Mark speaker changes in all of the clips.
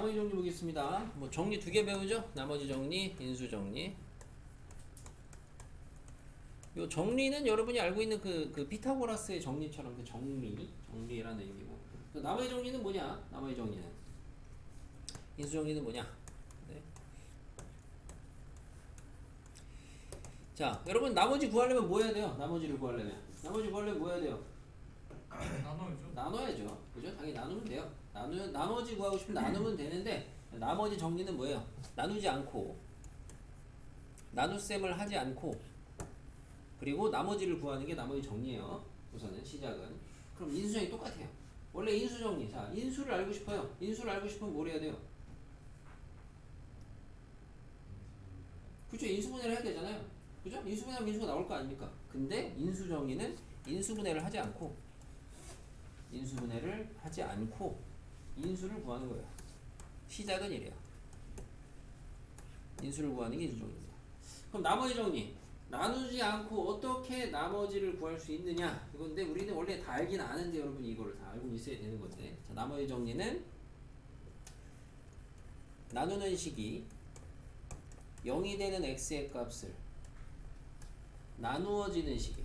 Speaker 1: 나머지 정리 보겠습니다. 뭐 정리 2개 배우죠? 나머지 정리, 인수 정리. 요 정리는 여러분이 알고 있는 그 피타고라스의 정리처럼 그 정리라는 의미고. 나머지 정리는 뭐냐? 나머지 정리는 인수 정리는 뭐냐? 네. 자, 여러분 나머지 구하려면 뭐 해야 돼요? 나머지 구하려면 뭐 해야 돼요?
Speaker 2: 나눠야죠.
Speaker 1: 나눠야죠. 그죠? 당연히 나누면 돼요. 나머지 구하고 싶으면 나누면 되는데, 나머지 정리는 뭐예요? 나누지 않고, 나눗셈을 하지 않고, 그리고 나머지를 구하는 게 나머지 정리예요. 우선은 시작은. 그럼 인수정리 똑같아요. 원래 인수정리. 자, 인수를 알고 싶어요. 인수를 알고 싶으면 뭘 해야 돼요? 그죠? 인수분해를 해야 되잖아요. 그죠? 인수분해하면 인수가 나올 거 아닙니까? 근데 인수정리는 인수분해를 하지 않고 인수를 구하는 거예요. 시작은 이래요. 인수를 구하는 게 인수정리입니다. 그럼 나머지 정리. 나누지 않고 어떻게 나머지를 구할 수 있느냐 이건데, 우리는 원래 다 알긴 아는데 여러분이 이거를 다 알고 있어야 되는 건데, 자, 나머지 정리는 나누는 식이 0이 되는 x의 값을 나누어지는 식에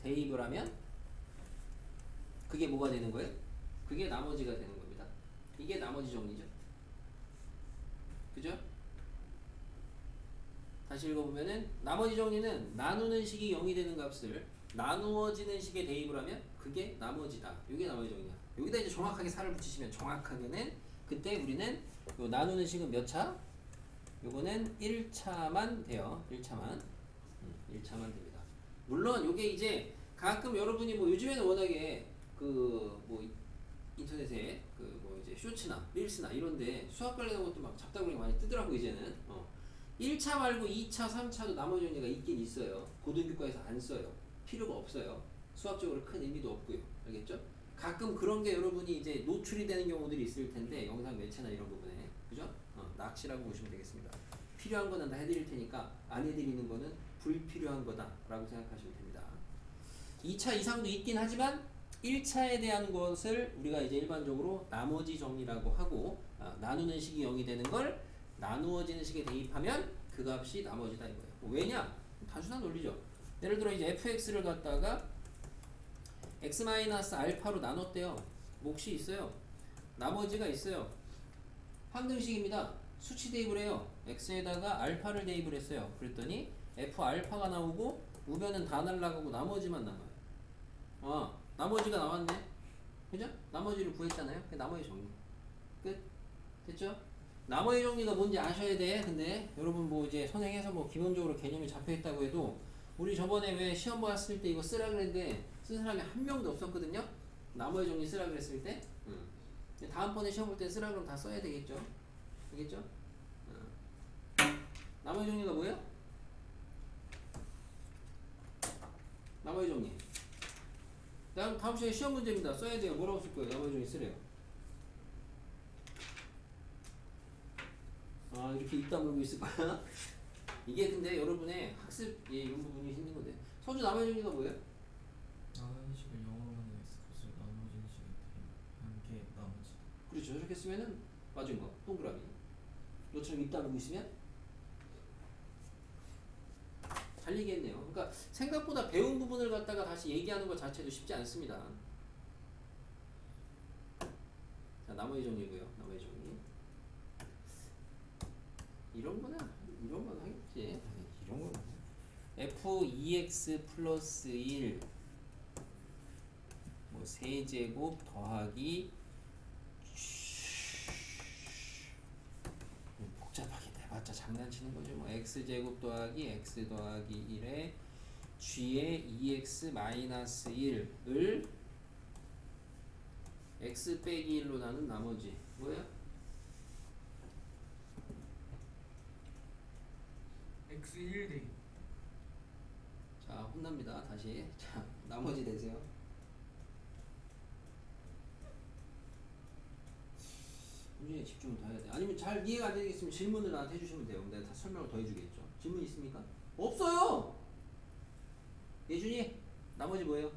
Speaker 1: 대입을 하면 그게 뭐가 되는 거예요? 그게 나머지가 되는 겁니다. 이게 나머지 정리죠. 그죠? 다시 읽어보면은, 나머지 정리는 나누는 식이 0이 되는 값을 나누어지는 식에 대입을 하면 그게 나머지다. 이게 나머지 정리야. 여기다 이제 정확하게 살을 붙이시면, 정확하게는 그때 우리는 요 나누는 식은 몇 차? 요거는 1차만 돼요. 1차만. 1차만 됩니다. 물론 요게 이제 가끔 여러분이 뭐 요즘에는 워낙에 그 뭐 인터넷에 그 뭐 이제 쇼츠나 릴스나 이런데 수학 관련한 것도 막 잡다구리 많이 뜨더라고 이제는. 1차 말고 2차, 3차도 나머지 정리가 있긴 있어요. 고등교과에서 안 써요. 필요가 없어요. 수학적으로 큰 의미도 없고요. 알겠죠? 가끔 그런 게 여러분이 이제 노출이 되는 경우들이 있을 텐데, 영상 매체나 이런 부분에. 그죠? 낚시라고 보시면 되겠습니다. 필요한 거는 다 해드릴 테니까 안 해드리는 거는 불필요한 거다 라고 생각하시면 됩니다. 2차 이상도 있긴 하지만 1차에 대한 것을 우리가 이제 일반적으로 나머지 정리라고 하고, 나누는 식이 0이 되는 걸 나누어지는 식에 대입하면 그 값이 나머지다 이거예요. 왜냐? 단순한 논리죠. 예를 들어 이제 fx를 갖다가 x-알파로 나눴대요. 몫이 있어요. 나머지가 있어요. 항등식입니다. 수치 대입을 해요. x에다가 알파를 대입을 했어요. 그랬더니 f알파가 나오고 우변은 다 날라가고 나머지만 남아요. 나머지가 나왔네. 그죠? 나머지를 구했잖아요. 그 나머지 정리. 끝. 됐죠? 나머지 정리가 뭔지 아셔야 돼. 근데 여러분 뭐 이제 선행해서 뭐 기본적으로 개념이 잡혀있다고 해도, 우리 저번에 왜 시험 봤을 때 이거 쓰라 그랬는데 쓴 사람이 한 명도 없었거든요. 나머지 정리 쓰라 그랬을 때. 다음번에 시험 볼 때 쓰라 그러면 다 써야 되겠죠. 알겠죠? 나머지 정리가 뭐예요? 나머지 정리. 다음 시간에 시험 문제입니다. 써야 돼요. 뭐라고 쓸 거예요? 나머지 정리 쓰래요. 이렇게 입 다물고 있을 거야. 이게 근데 여러분의 학습 이런 부분이 힘든 건데. 서주 나머지 정리가 뭐예요?
Speaker 2: 나누는 식을 0으로 하는 x값을 나누어지는 식에 대입한 게 나머지다.
Speaker 1: 그렇죠. 저렇게 쓰면은 맞은 거. 동그라미. 너처럼 입 다물고 있으면 잘 얘기했네요. 그러니까 생각보다 배운 부분을 갖다가 다시 얘기하는 것 자체도 쉽지 않습니다. 자, 나머지 정리고요. 나머지 정리. 이런 건 하겠지. 이런 건 f2x 플러스 1 뭐 세제곱 더하기 복잡하게 내봤자 장난치는 거죠. 뭐 x제곱 더하기 x 더하기 1에 g의 2x 마이너스 1을 x 빼기 1로 나눈 나머지 뭐예요?
Speaker 2: x1 대입.
Speaker 1: 자, 혼납니다. 다시. 자, 나머지 되세요. 문제에 집중을 더 해야 돼. 아니면 잘 이해가 안 되겠으면 질문을 나한테 해주시면 돼요. 내가 다 설명을 더 해주겠죠. 질문 있습니까? 없어요! 예준이, 나머지 뭐예요?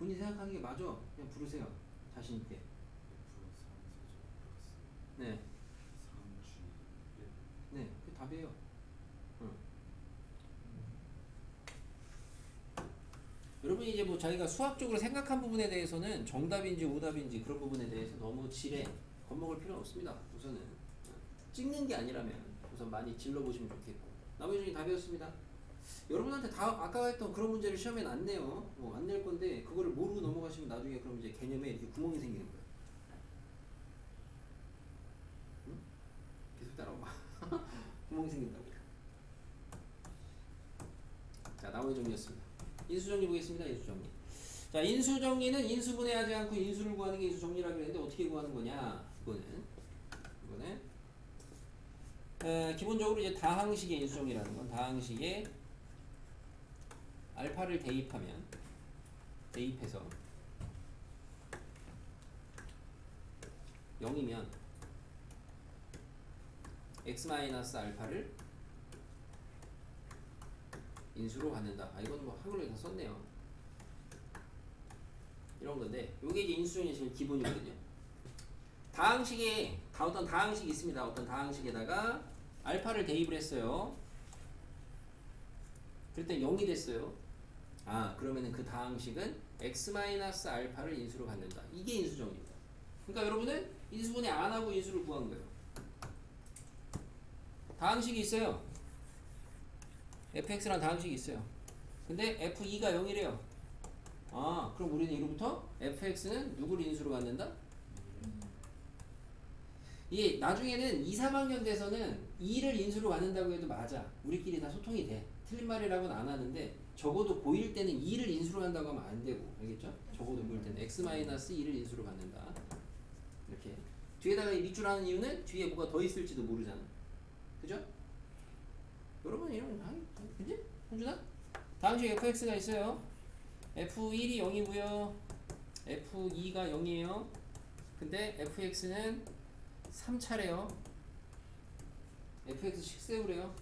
Speaker 1: 본인 생각하기에 맞아. 그냥 부르세요. 자신 있게. 네, 네, 그 답이에요. 응. 여러분이 이제 뭐 자기가 수학적으로 생각한 부분에 대해서는 정답인지 오답인지 그런 부분에 대해서 너무 지레 겁먹을 필요는 없습니다. 우선은 찍는 게 아니라면 우선 많이 질러보시면 좋겠고. 나머지 중에 답이었습니다. 여러분한테 다 아까 했던 그런 문제를 시험에 안 내요. 뭐 안 낼 건데 그거를 모르고 넘어가시면 나중에 그럼 이제 개념에 이렇게 구멍이 생기는 거예요. 응? 계속 따라오봐. 구멍이 생긴다고. 자, 나머지 정리였습니다. 인수정리 보겠습니다. 인수정리. 자, 인수정리는 인수분해하지 않고 인수를 구하는 게 인수정리라고 했는데 어떻게 구하는 거냐? 이거는 기본적으로 이제 다항식의 인수정리라는 건 다항식에 알파를 대입해서 0이면 x-알파를 인수로 갖는다. 아, 이건 뭐 한글로 다 썼네요. 이런 건데, 요게 이제 인수정리 제일 기본이거든요. 다항식에 어떤 다항식이 있습니다. 어떤 다항식에다가 알파를 대입을 했어요. 그랬더니 0이 됐어요. 아, 그러면은 그 다항식은 x-알파를 인수로 갖는다. 이게 인수정리입니다. 그러니까 여러분은 인수분해 안 하고 인수를 구한 거예요. 다항식이 있어요. fx라는 다항식이 있어요. 근데 f2가 0이래요. 아, 그럼 우리는 이로부터 fx는 누구를 인수로 갖는다? 이게 나중에는 2, 3학년 돼서는 2를 인수로 갖는다고 해도 맞아. 우리끼리 다 소통이 돼. 틀린 말이라고는 안 하는데 적어도 고1 때는 2를 인수로 한다고 하면 안 되고, 알겠죠? 적어도 고1 때는 x-2를 인수로 갖는다. 이렇게 뒤에다가 이 밑줄 하는 이유는 뒤에 뭐가 더 있을지도 모르잖아. 그죠? 여러분 이러면 그지? 현준아? 다항식 fx가 있어요. f1이 0이고요. f2가 0이에요. 근데 fx는 3차래요. fx 식세우래요.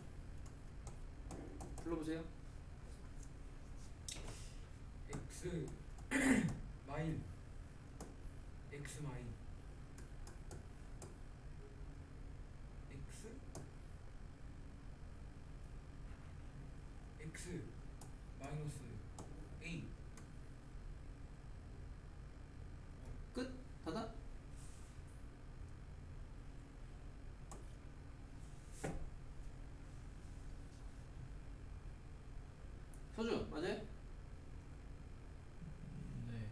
Speaker 1: 불러보세요.
Speaker 2: x 마인 x 마인 x x 마이너스 a
Speaker 1: 끝? 닫아? 서준 맞아요?
Speaker 2: 네.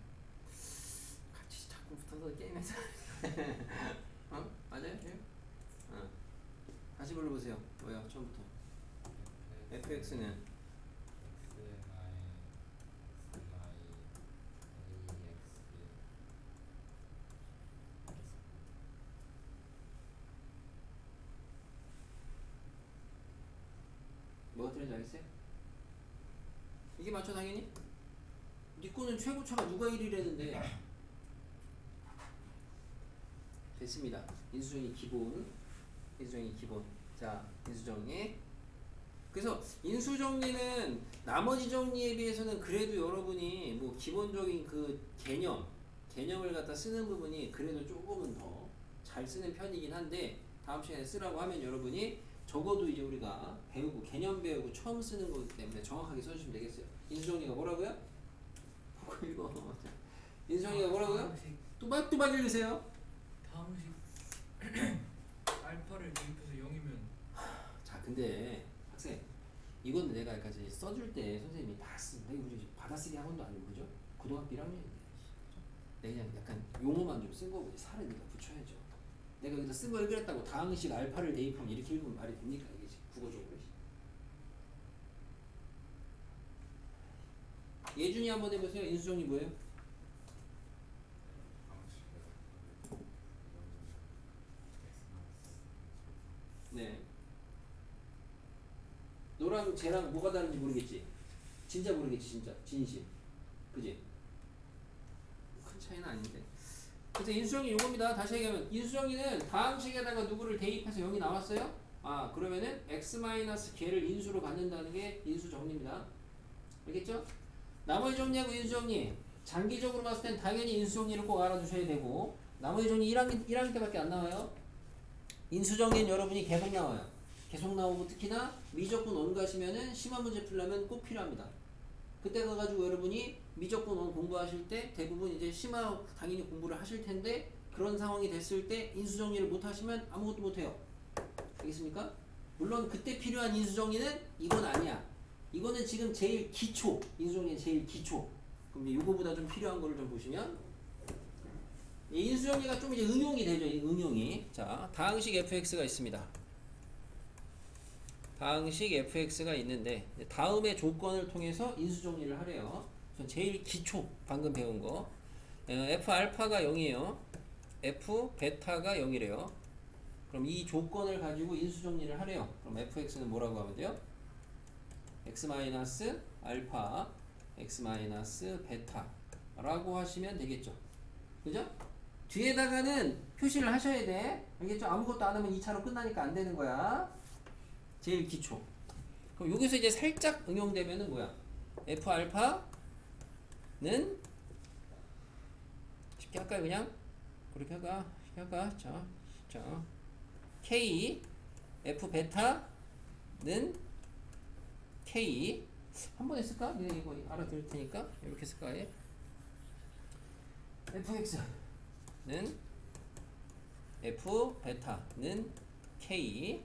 Speaker 1: 같이 자꾸 붙어서 게임해서 어? 맞아요? 예? 어. 다시 불러보세요. 뭐야 처음부터. fx는 뭐가 틀린지 알겠어요? 이게 맞죠 당연히? 니 거는 최고차가 누가 1이라는데 됐습니다. 인수정리 기본. 인수정리 기본. 자, 인수정리. 그래서 인수정리는 나머지 정리에 비해서는 그래도 여러분이 뭐 기본적인 그 개념을 갖다 쓰는 부분이 그래도 조금은 더 잘 쓰는 편이긴 한데 다음 시간에 쓰라고 하면 여러분이 적어도 이제 우리가 배우고 개념 배우고 처음 쓰는 거기 때문에 정확하게 써주시면 되겠어요. 인수정리가 뭐라고요? 보고 읽어. 인수정리가 뭐라고요? 뚜박뚜박 읽으세요.
Speaker 2: 다항식 알파를 대입해서 0이면
Speaker 1: 자, 근데 학생 이거는 내가 여기까지 써줄 때 선생님이 다 쓴. 내가 우리 받아쓰기 학원도 아니고 그죠? 고등학교 1학년인데 내가 그냥 약간 용어만 좀 쓴 거고 살을 네가 붙여야죠. 내가 여기서 쓴 걸 그랬다고 다항식 알파를 대입하면 이렇게 읽으면 말이 됩니까? 이게 국어적으로. 예준이 한번 해보세요. 인수정리 뭐예요? 네. 너랑 쟤랑 뭐가 다른지 모르겠지? 진짜 모르겠지 진짜 진심. 그지? 큰 차이는 아닌데. 그래서 인수정리 요겁니다. 다시 얘기하면 인수정리는 다항식에다가 누구를 대입해서 0이 나왔어요? 아, 그러면은 x-걔를 인수로 갖는다는 게 인수정리입니다. 알겠죠? 나머지 정리하고 인수정리. 장기적으로 봤을 땐 당연히 인수정리를 꼭 알아두셔야 되고 나머지 정리 1학년 때밖에 안 나와요. 인수정리는 여러분이 계속 나와요. 계속 나오고 특히나 미적분 원 가시면은 심화 문제 풀려면 꼭 필요합니다. 그때 가가지고 여러분이 미적분 원 공부하실 때 대부분 이제 심화 당연히 공부를 하실 텐데 그런 상황이 됐을 때 인수정리를 못 하시면 아무것도 못 해요. 알겠습니까? 물론 그때 필요한 인수정리는 이건 아니야. 이거는 지금 제일 기초. 인수정리는 제일 기초. 그럼 이제 요거보다 좀 필요한 거를 좀 보시면 이 인수정리가 좀 이제 응용이 되죠. 이 응용이. 자, 다항식 fx가 있습니다. 다항식 fx가 있는데 다음의 조건을 통해서 인수정리를 하래요. 우선 제일 기초 방금 배운 거 f 알파가 0이에요. f 베타가 0이래요. 그럼 이 조건을 가지고 인수정리를 하래요. 그럼 fx는 뭐라고 하면 돼요? x 마이너스 알파 x 마이너스 베타 라고 하시면 되겠죠. 그죠? 뒤에다가는 표시를 하셔야 돼. 알겠죠? 아무것도 안 하면 2차로 끝나니까 안 되는 거야. 제일 기초. 그럼 여기서 이제 살짝 응용되면은 뭐야? f 알파는 쉽게 할까요? 그냥 그렇게 할까? 쉽게 할까? 자 k f 베타는 k 한 번에 쓸까? 내가 이거 알아들을 테니까 이렇게 쓸까? fx는 f 베타는 k.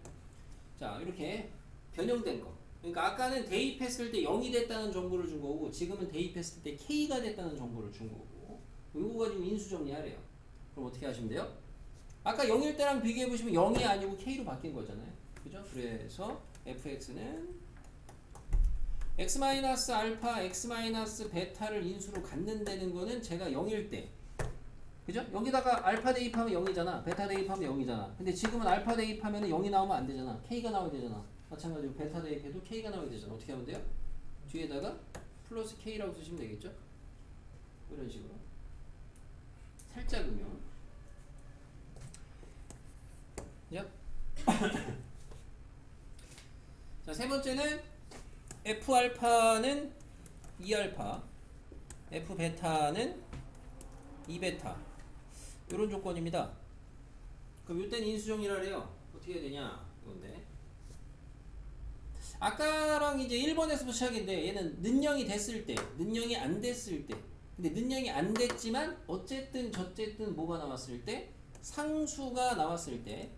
Speaker 1: 자, 이렇게 변형된 거. 그러니까 아까는 대입했을 때 0이 됐다는 정보를 준 거고 지금은 대입했을 때 k가 됐다는 정보를 준 거고 이거 가지고 인수정리하래요. 그럼 어떻게 하시면 돼요? 아까 0일 때랑 비교해 보시면 0이 아니고 k로 바뀐 거잖아요. 그죠? 그래서 fx는 x 마이너스 알파, x 마이너스 베타를 인수로 갖는다는 거는 제가 0일 때, 그죠? 여기다가 알파 대입하면 0이잖아, 베타 대입하면 0이잖아. 근데 지금은 알파 대입하면 0이 나오면 안 되잖아. k가 나와야 되잖아. 마찬가지로 베타 대입해도 k가 나와야 되잖아. 어떻게 하면 돼요? 뒤에다가 플러스 k라고 쓰시면 되겠죠? 이런 식으로 살짝 응용. 그죠? 자, 세 번째는 f 알파는 2알파, f 베타는 2베타. 이런 조건입니다. 그럼 이때는 인수정리를 해요. 어떻게 해야 되냐? 이건데. 아까랑 이제 1번에서부터 시작인데 얘는 는영이 됐을 때, 는영이 안 됐을 때. 근데 는영이 안 됐지만 어쨌든 저쨌든 뭐가 나왔을 때? 상수가 나왔을 때.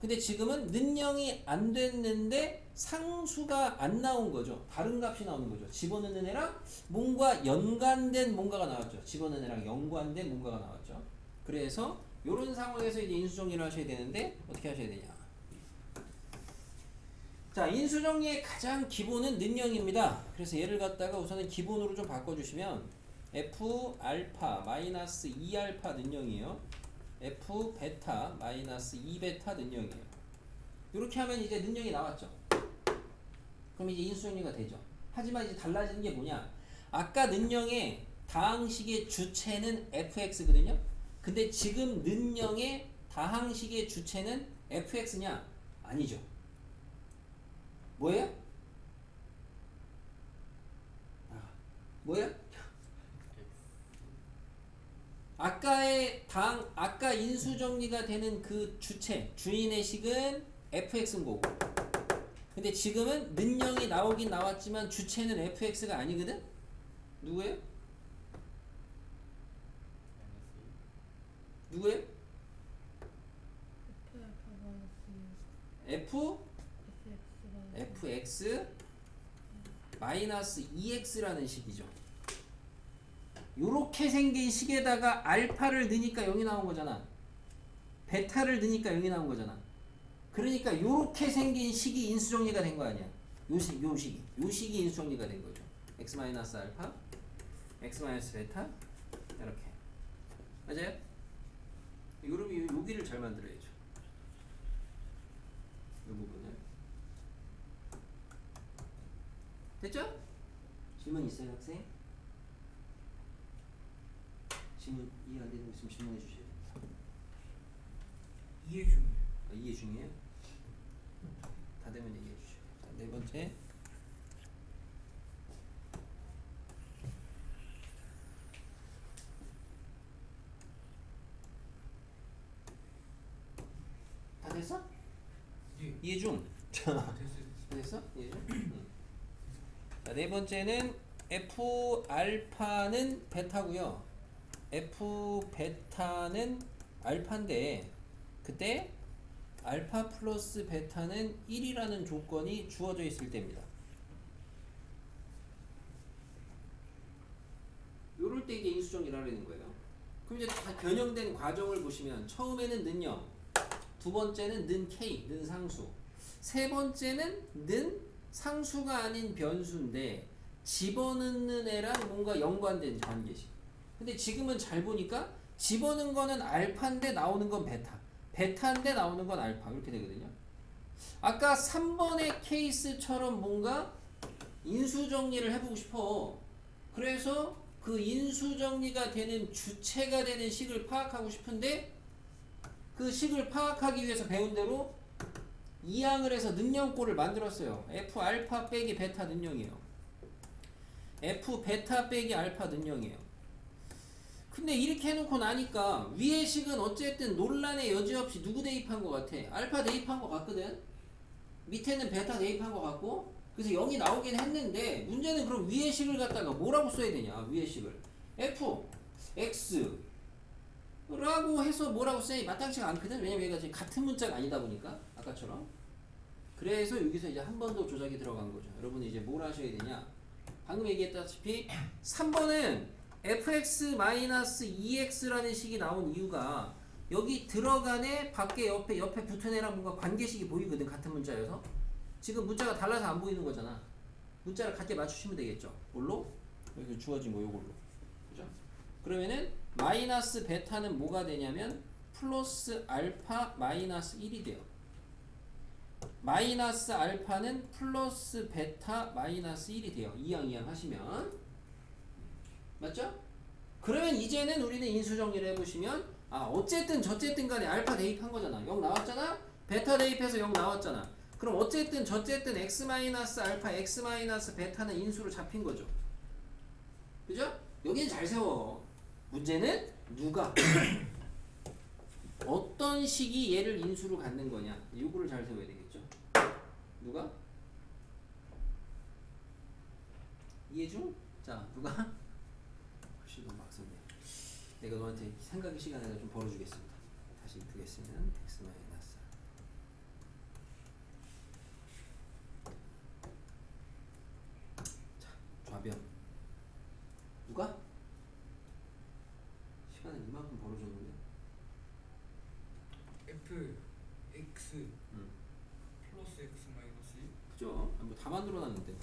Speaker 1: 근데 지금은 는영이 안 됐는데 상수가 안 나온 거죠. 다른 값이 나오는 거죠. 집어넣는 애랑 뭔가 연관된 뭔가가 나왔죠. 집어넣는 애랑 연관된 뭔가가 나왔죠. 그래서 이런 상황에서 이제 인수정리를 하셔야 되는데 어떻게 하셔야 되냐? 자, 인수정리의 가장 기본은 는영입니다. 그래서 얘를 갖다가 우선은 기본으로 좀 바꿔주시면 f 알파 마이너스 2알파 는영이에요. f 베타 마이너스 2베타 는영이에요. 이렇게 하면 이제 는영이 나왔죠. 그럼 이제 인수정리가 되죠. 하지만 이제 달라지는 게 뭐냐? 아까 는영의 다항식의 주체는 fx거든요. 근데 지금 는영의 다항식의 주체는 fx냐? 아니죠. 뭐예요? 뭐예요? 아까 인수정리가 되는 그 주체, 주인의 식은 fx인 거고. 근데 지금은 는영이 나오긴 나왔지만 주체는 fx가 아니거든? 누구예요? 누구예요? fx 마이너스 2x라는 식이죠. 요렇게 생긴 식에다가 알파를 넣으니까 0이 나온 거잖아. 베타를 넣으니까 0이 나온 거잖아. 그러니까 요렇게 생긴 식이 인수정리가 된 거 아니야. 요 식이 인수정리가 된 거죠. x 마이너스 알파, x 마이너스 베타 이렇게. 맞아요? 여러분이 여기를 잘 만들어야죠. 이 부분을. 됐죠? 질문 있어요, 학생? 질문 이해 안 되는 거 있으면 질문해 주셔야 됩니다.
Speaker 2: 이해 중이에요.
Speaker 1: 아, 이해 중이에요? 다 되면 얘기해 주시죠. 자, 네 번째. 이해 중? 자, 됐어? 이해 중? 자, 네 번째는 F 알파는 베타고요. F 베타는 알파인데 그때 알파 플러스 베타는 1이라는 조건이 주어져 있을 때입니다. 요럴 때 이제 인수정리라는 거예요. 그럼 이제 다 변형된 과정을 보시면 처음에는 는 0, 두 번째는 는 k, 는 상수, 세 번째는 는 상수가 아닌 변수인데 집어넣는 애랑 뭔가 연관된 관계식. 근데 지금은 잘 보니까 집어넣은 거는 알파인데 나오는 건 베타, 베타인데 나오는 건 알파 이렇게 되거든요. 아까 3번의 케이스처럼 뭔가 인수정리를 해보고 싶어. 그래서 그 인수정리가 되는 주체가 되는 식을 파악하고 싶은데 그 식을 파악하기 위해서 배운 대로 이항을 해서 능령꼴을 만들었어요. F 알파 빼기 베타 능령이에요. F 베타 빼기 알파 능령이에요. 근데 이렇게 해놓고 나니까 위의 식은 어쨌든 논란의 여지 없이 누구 대입한 것 같아? 알파 대입한 것 같거든? 밑에는 베타 대입한 것 같고 그래서 0이 나오긴 했는데 문제는 그럼 위의 식을 갖다가 뭐라고 써야 되냐? 위의 식을 F, X 라고 해서 뭐라고 써야 마땅치가 않거든? 왜냐면 얘가 지금 같은 문자가 아니다 보니까 아까처럼 그래서 여기서 이제 한 번 더 조작이 들어간 거죠. 여러분이 이제 뭘 하셔야 되냐? 방금 얘기했다시피 3번은 fx-2x라는 식이 나온 이유가 여기 들어간 애 밖에 옆에 붙은 애랑 뭔가 관계식이 보이거든. 같은 문자여서 지금 문자가 달라서 안 보이는 거잖아. 문자를 같게 맞추시면 되겠죠. 뭘로? 여기 주어진 거 요걸로. 그죠? 그러면은 마이너스 베타는 뭐가 되냐면 플러스 알파 마이너스 1이 돼요. 마이너스 알파는 플러스 베타 마이너스 1이 돼요. 이항 하시면 맞죠? 그러면 이제는 우리는 인수정리를 해보시면 어쨌든 저쨌든 간에 알파 대입한 거잖아. 0 나왔잖아? 베타 대입해서 0 나왔잖아. 그럼 어쨌든 저쨌든 x 마이너스 알파 x 마이너스 베타는 인수로 잡힌 거죠. 그죠? 여기는 잘 세워. 문제는 누가 어떤 식이 얘를 인수로 갖는 거냐. 요거를 잘 세워야 되겠죠. 누가? 이해 중? 자, 누가? 혹시 너무 막 썼네. 내가 너한테 생각의 시간을 좀 벌어주겠습니다. 다시 두겠으면 x 마이너스 자, 좌변 누가? 시간을 이만큼 벌어줬는데
Speaker 2: F X 플러스 X 마이너스 1.
Speaker 1: 그죠? 뭐 다 만들어놨는데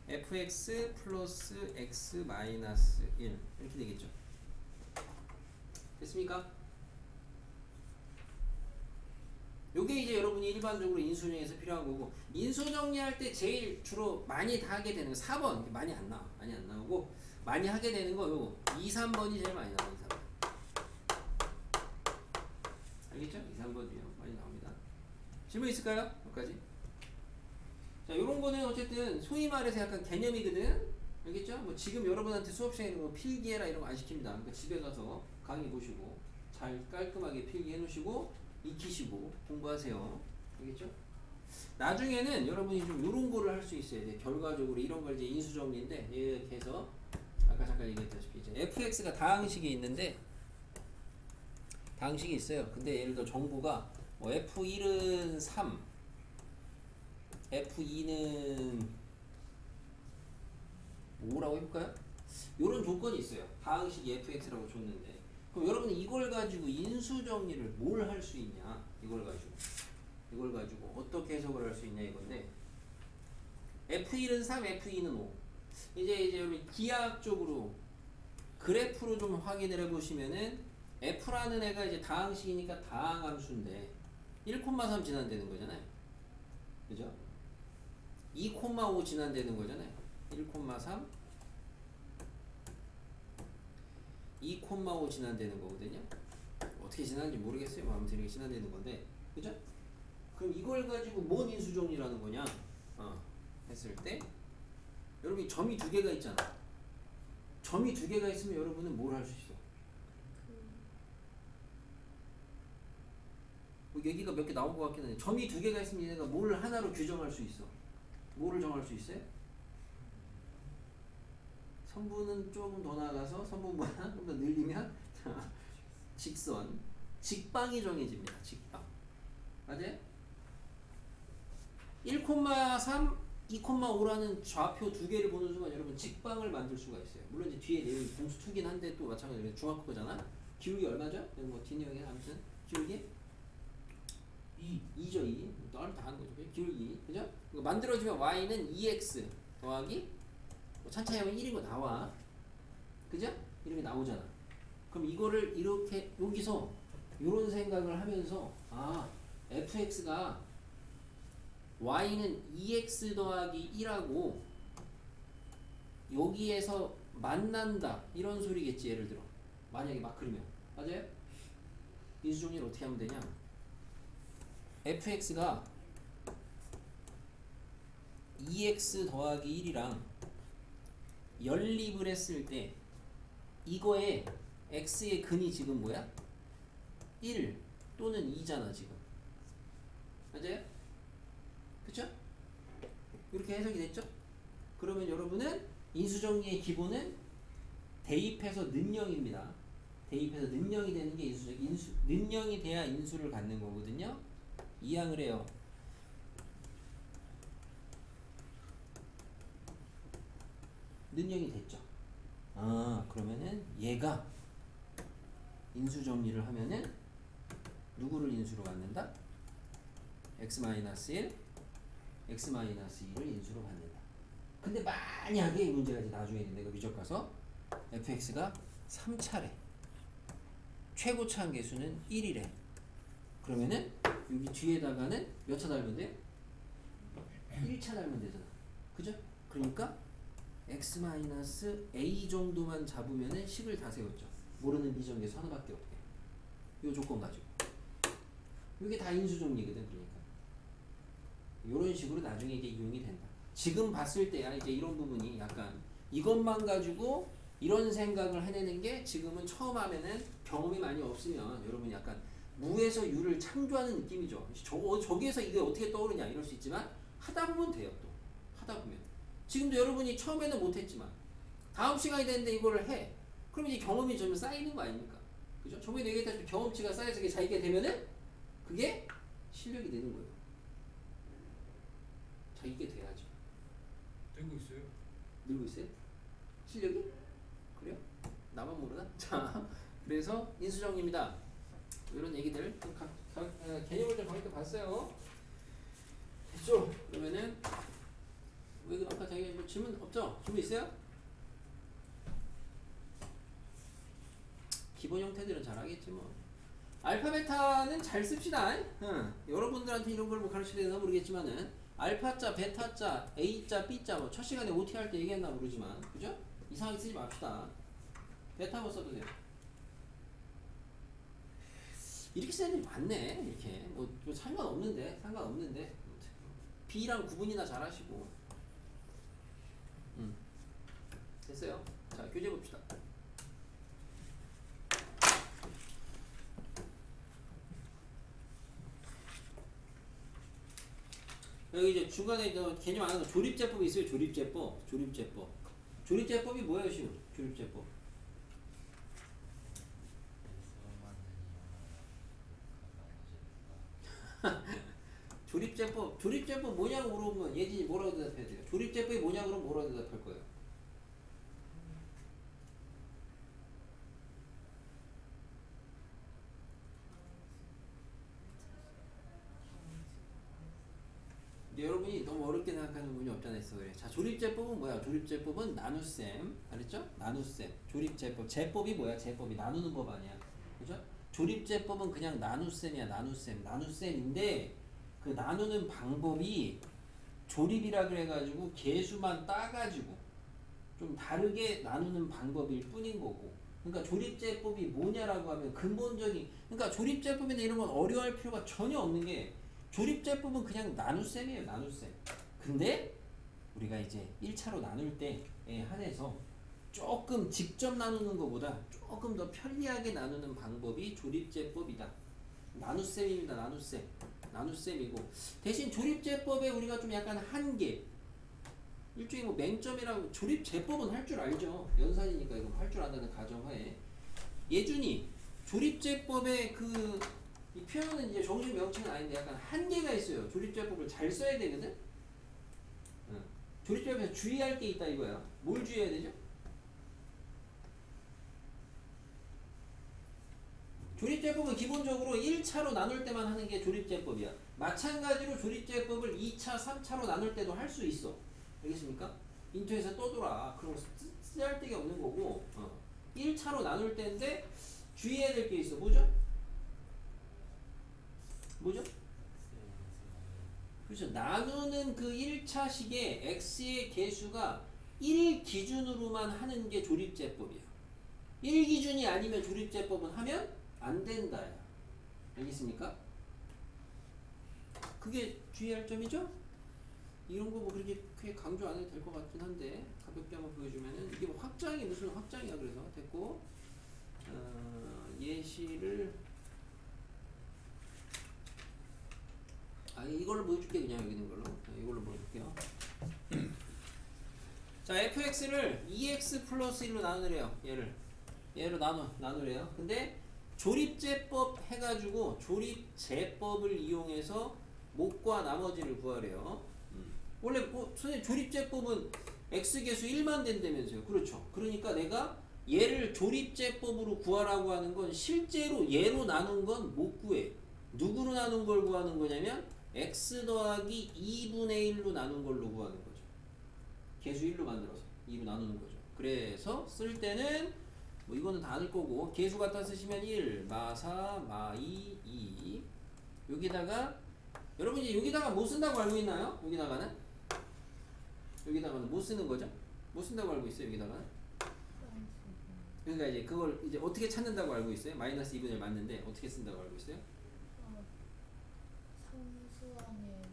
Speaker 1: fx 플러스 x 마이너스 1 이렇게 되겠죠. 됐습니까? 요게 이제 여러분이 일반적으로 인수정리에서 필요한 거고 인수정리할 때 제일 주로 많이 다 하게 되는 거 4번 많이 안 나와. 많이 안 나오고 많이 하게 되는 거 요거 2, 3번이 제일 많이 나와요. 2, 3번. 알겠죠? 2, 3번이요. 많이 나옵니다. 질문 있을까요? 여기까지. 자, 요런 거는 어쨌든 소위 말해서 약간 개념이거든. 알겠죠? 뭐 지금 여러분한테 수업 시간에 뭐 필기해라 이런 거 안 시킵니다. 그러니까 집에 가서 강의 보시고 잘 깔끔하게 필기해 놓으시고 익히시고 공부하세요. 알겠죠? 나중에는 여러분이 좀 요런 거를 할 수 있어야 돼. 결과적으로 이런 걸 이제 인수정리인데 이렇게 해서 아까 잠깐 얘기했다시피 이제 fx가 다항식이 있는데 다항식이 있어요. 근데 예를 들어 정보가 뭐 f1은 3 F2는 5라고 해볼까요? 이런 조건이 있어요. 다항식이 fx라고 줬는데 그럼 여러분이 이걸 가지고 인수정리를 뭘 할 수 있냐? 이걸 가지고 어떻게 해석을 할 수 있냐 이건데 f1은 3, f2는 5 이제 여러분 기하학적으로 그래프로 좀 확인을 해보시면은 f라는 애가 이제 다항식이니까 다항함수인데 1,3 지난다는 거잖아요. 그죠? 2,5 지난다는 거잖아요. 1,3 2,5 지난다는 거거든요. 어떻게 지나는지 모르겠어요. 아무튼 이렇게 지난다는 건데 그죠? 그럼 이걸 가지고 뭔 인수정리라는 거냐 했을 때 여러분이 점이 두 개가 있잖아. 점이 두 개가 있으면 여러분은 뭘 할 수 있어? 뭐 얘기가 몇 개 나온 것 같긴 한데 점이 두 개가 있으면 얘네가 뭘 하나로 규정할 수 있어? 뭐를 정할 수 있어요? 선분은 조금 더 나가서 선분보다 좀 더 늘리면 자, 직선, 직방이 정해집니다. 직방. 맞아요? 1,3, 2,5라는 좌표 두 개를 보는 순간 여러분 직방을 만들 수가 있어요. 물론 이제 뒤에 내용이 공수2긴 한데 또 마찬가지로 중학교 거잖아. 기울기 얼마죠? 뭐 뒷내용이 아무튼 기울기 2죠 2. 나를 다 하는 거죠. 기울기 그죠? 이거 만들어지면 y는 2x 더하기 뭐 차차하면 1인 거 나와. 그죠? 이렇게 나오잖아. 그럼 이거를 이렇게 여기서 이런 생각을 하면서 아 fx가 y는 2x 더하기 1하고 여기에서 만난다 이런 소리겠지. 예를 들어 만약에 막 그리면 맞아요? 인수정리를 어떻게 하면 되냐, fx가 2x 더하기 1이랑 연립을 했을 때 이거의 x의 근이 지금 뭐야? 1 또는 2잖아 지금. 맞아요? 그쵸? 이렇게 해석이 됐죠? 그러면 여러분은 인수정리의 기본은 대입해서 능령입니다. 대입해서 능령이 되는 게 능령이 돼야 인수를 갖는 거거든요. 이항을 해요. 능령이 됐죠. 아 그러면은 얘가 인수 정리를 하면은 누구를 인수로 갖는다? x-1, x-1을 인수로 갖는다. 근데 만약에 이 문제가 이제 나중에 내가 미적 가서 fx가 3차례 최고차 한계수는 1이래. 그러면은 여기 뒤에다가는 몇 차 달면 돼요? 1차 달면 되잖아. 그죠? 그러니까 x-a 정도만 잡으면은 식을 다 세웠죠. 모르는 비정계수 하나밖에 없게. 요 조건 가지고. 이게 다 인수정리거든. 그러니까 이런 식으로 나중에 이제 이용이 된다. 지금 봤을 때야 이제 이런 부분이 약간 이것만 가지고 이런 생각을 해내는 게 지금은 처음 하면은 경험이 많이 없으면 여러분 약간 무에서 유를 창조하는 느낌이죠. 저기에서 이게 어떻게 떠오르냐 이럴 수 있지만 하다 보면 돼요. 또 하다 보면 지금도 여러분이 처음에는 못했지만 다음 시간이 되는데 이거를 해. 그럼 이제 경험이 좀 쌓이는 거 아닙니까? 그죠? 저번에 얘기했다시피 경험치가 쌓여서 이게 자기가 되면은 그게 실력이 되는 거예요. 자 이게 돼야죠.
Speaker 2: 되고 있어요.
Speaker 1: 늘고 있어요? 실력이? 그래요? 나만 모르나? 자 그래서 인수정리입니다. 이런 얘기들 좀 개념을 좀 강의도 봤어요. 됐죠? 그러면은 왜 아까 자기 뭐 질문 없죠? 질문 있어요? 기본 형태들은 잘하겠지 뭐. 알파 베타는 잘 씁시다. 여러분들한테 이런 걸 뭐 가르쳐야 되나 모르겠지만은 알파자, 베타자, A자, B자 뭐 첫 시간에 OT 할 때 얘기했나 모르지만 그죠? 이상하게 쓰지 맙시다. 베타 뭐 써도 돼요. 이렇게 쓰는 애들이 많네. 이렇게 뭐 상관없는데 B랑 구분이나 잘하시고. 됐어요. 자 교재 봅시다. 여기 이제 중간에 개념 안 하는 거 조립제법이 있어요. 조립제법이 뭐예요, 시우? 조립제법. 조립제법 뭐냐고 물어보면 예진이 뭐라고 대답해야 돼요? 조립제법이 뭐냐고 그러면 뭐라고 대답할 거예요? 여러분이 너무 어렵게 생각하는 부분이 없지 않아 있어 그래. 자, 조립제법은 뭐야? 조립제법은 나눗셈, 알았죠? 나눗셈. 조립제법. 제법이 뭐야? 제법이 나누는 법 아니야, 그죠? 조립제법은 그냥 나눗셈이야, 나눗셈인데 그 나누는 방법이 조립이라 그래가지고 개수만 따가지고 좀 다르게 나누는 방법일 뿐인 거고. 그러니까 조립제법이 뭐냐라고 하면 근본적인, 그러니까 조립제법이나 이런 건 어려워할 필요가 전혀 없는 게. 조립제법은 그냥 나눗셈이에요. 나눗셈. 근데 우리가 이제 1차로 나눌 때에 한해서 조금 직접 나누는 것보다 조금 더 편리하게 나누는 방법이 조립제법이다. 나눗셈입니다. 나눗셈. 나눗셈이고 대신 조립제법에 우리가 좀 약간 한계 일종의 뭐 맹점이라고 조립제법은 할 줄 알죠. 연산이니까 이거 할 줄 안다는 가정하에 예준이 조립제법의 이 표현은 이제 정식 명칭은 아닌데 약간 한계가 있어요. 조립제법을 잘 써야 되거든. 조립제법에서 주의할 게 있다 이거야. 뭘 주의해야 되죠? 조립제법은 기본적으로 1차로 나눌 때만 하는 게 조립제법이야. 마찬가지로 조립제법을 2차, 3차로 나눌 때도 할 수 있어. 알겠습니까? 인터넷에서 떠돌아. 그런 거 쓰잘데기 없는 거고 1차로 나눌 때인데 주의해야 될 게 있어. 뭐죠? 뭐죠? 그렇죠. 나누는 그 1차식에 x의 개수가 1 기준으로만 하는 게 조립제법이야. 1 기준이 아니면 조립제법은 하면 안 된다. 알겠습니까? 그게 주의할 점이죠? 이런 거 뭐 그렇게 크게 강조 안 해도 될 것 같긴 한데 가볍게 한번 보여주면은 이게 뭐 확장이 무슨 확장이야. 그래서 됐고 예시를 이걸로 보여줄게. 그냥 여기 있는 걸로 이걸로 보여줄게요. 자 fx를 2x 플러스 1로 나누래요. 얘로 나누래요. 근데 조립제법 해가지고 조립제법을 이용해서 목과 나머지를 구하래요. 원래 선생님 조립제법은 x계수 1만 된다면서요. 그렇죠. 그러니까 내가 얘를 조립제법으로 구하라고 하는 건 실제로 얘로 나눈 건 못 구해. 누구로 나눈 걸 구하는 거냐면 x 더하기 2분의 1로 나눈 걸로 구하는 거죠. 계수 1로 만들어서 2로 나누는 거죠. 그래서 쓸 때는 뭐 이거는 다 알 거고 계수 갖다 쓰시면 1, 마4, 마2, 2 여기다가 여러분 이제 여기다가 뭐 쓴다고 알고 있나요? 여기다가는 뭐 쓰는 거죠? 뭐 쓴다고 알고 있어요? 여기다가는 그러니까 이제 그걸 이제 어떻게 찾는다고 알고 있어요? 마이너스 2분의 1 맞는데 어떻게 쓴다고 알고 있어요?
Speaker 3: 상수항의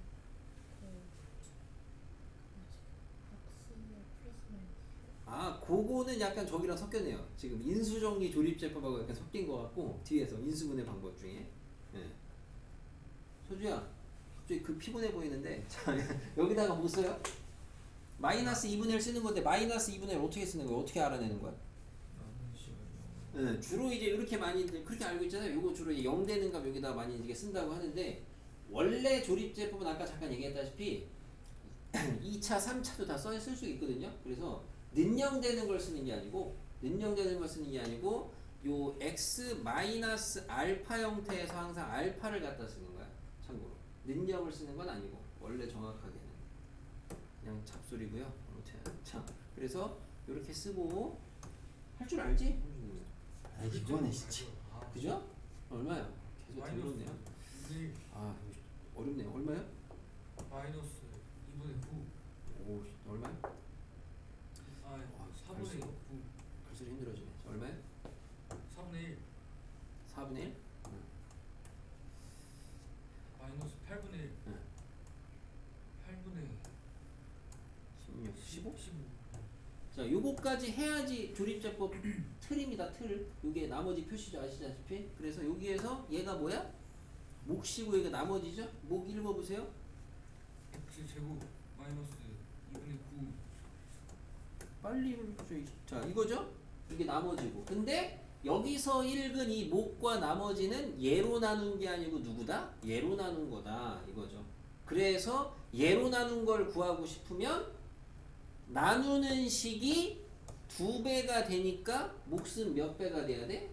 Speaker 1: 그거는 약간 저기랑 섞였네요. 지금 인수정리 조립제법하고 약간 섞인 것 같고 뒤에서 인수분해 방법 중에 소주야 갑자기 피곤해 보이는데 자 여기다가 뭐 써요? 마이너스 2분의 1 쓰는 건데 마이너스 2분의 1 어떻게 쓰는 거야? 어떻게 알아내는 거야? 주로 이제 이렇게 많이들 그렇게 알고 있잖아요. 요거 주로 0 되는 값 여기다 많이 이게 쓴다고 하는데 원래 조립제법은 아까 잠깐 얘기했다시피 2차, 3차도 다 쓸 수 있거든요. 그래서 는영되는 걸 쓰는 게 아니고 요 x 마이너스 알파 형태에서 항상 알파를 갖다 쓰는 거야. 참고로 는영을 쓰는 건 아니고 원래 정확하게는 그냥 잡소리고요. 아무튼 자 그래서 이렇게 쓰고 할 줄 알지?
Speaker 4: 이거네 진짜.
Speaker 1: 그죠? 얼마요? 계속 들어오네요. 어렵네요. 얼마요?
Speaker 2: 마이너스 2분의 9.
Speaker 1: 오 얼마요?
Speaker 2: 4분의 9.
Speaker 1: 글쓰기 힘들어지네. 얼마요?
Speaker 2: 4분의 1.
Speaker 1: 4분의 1?
Speaker 2: 마이너스 8분의 1. 8분의
Speaker 1: 16, 15?
Speaker 2: 15.
Speaker 1: 자, 요거까지 해야지 조립제법 틀입니다. 틀. 요게 나머지 표시죠. 아시다시피. 그래서 여기에서 얘가 뭐야? 몫이고 얘가 나머지죠? 목 읽어보세요.
Speaker 2: x 제곱 마이너스 2분의 9.
Speaker 1: 빨리 읽어보세요. 자, 이거죠? 이게 나머지고. 근데 여기서 읽은 이 목과 나머지는 얘로 나눈 게 아니고 누구다? 얘로 나눈 거다. 이거죠. 그래서 얘로 나눈 걸 구하고 싶으면 나누는 식이 2배가 되니까 몫은 몇 배가 돼야 돼?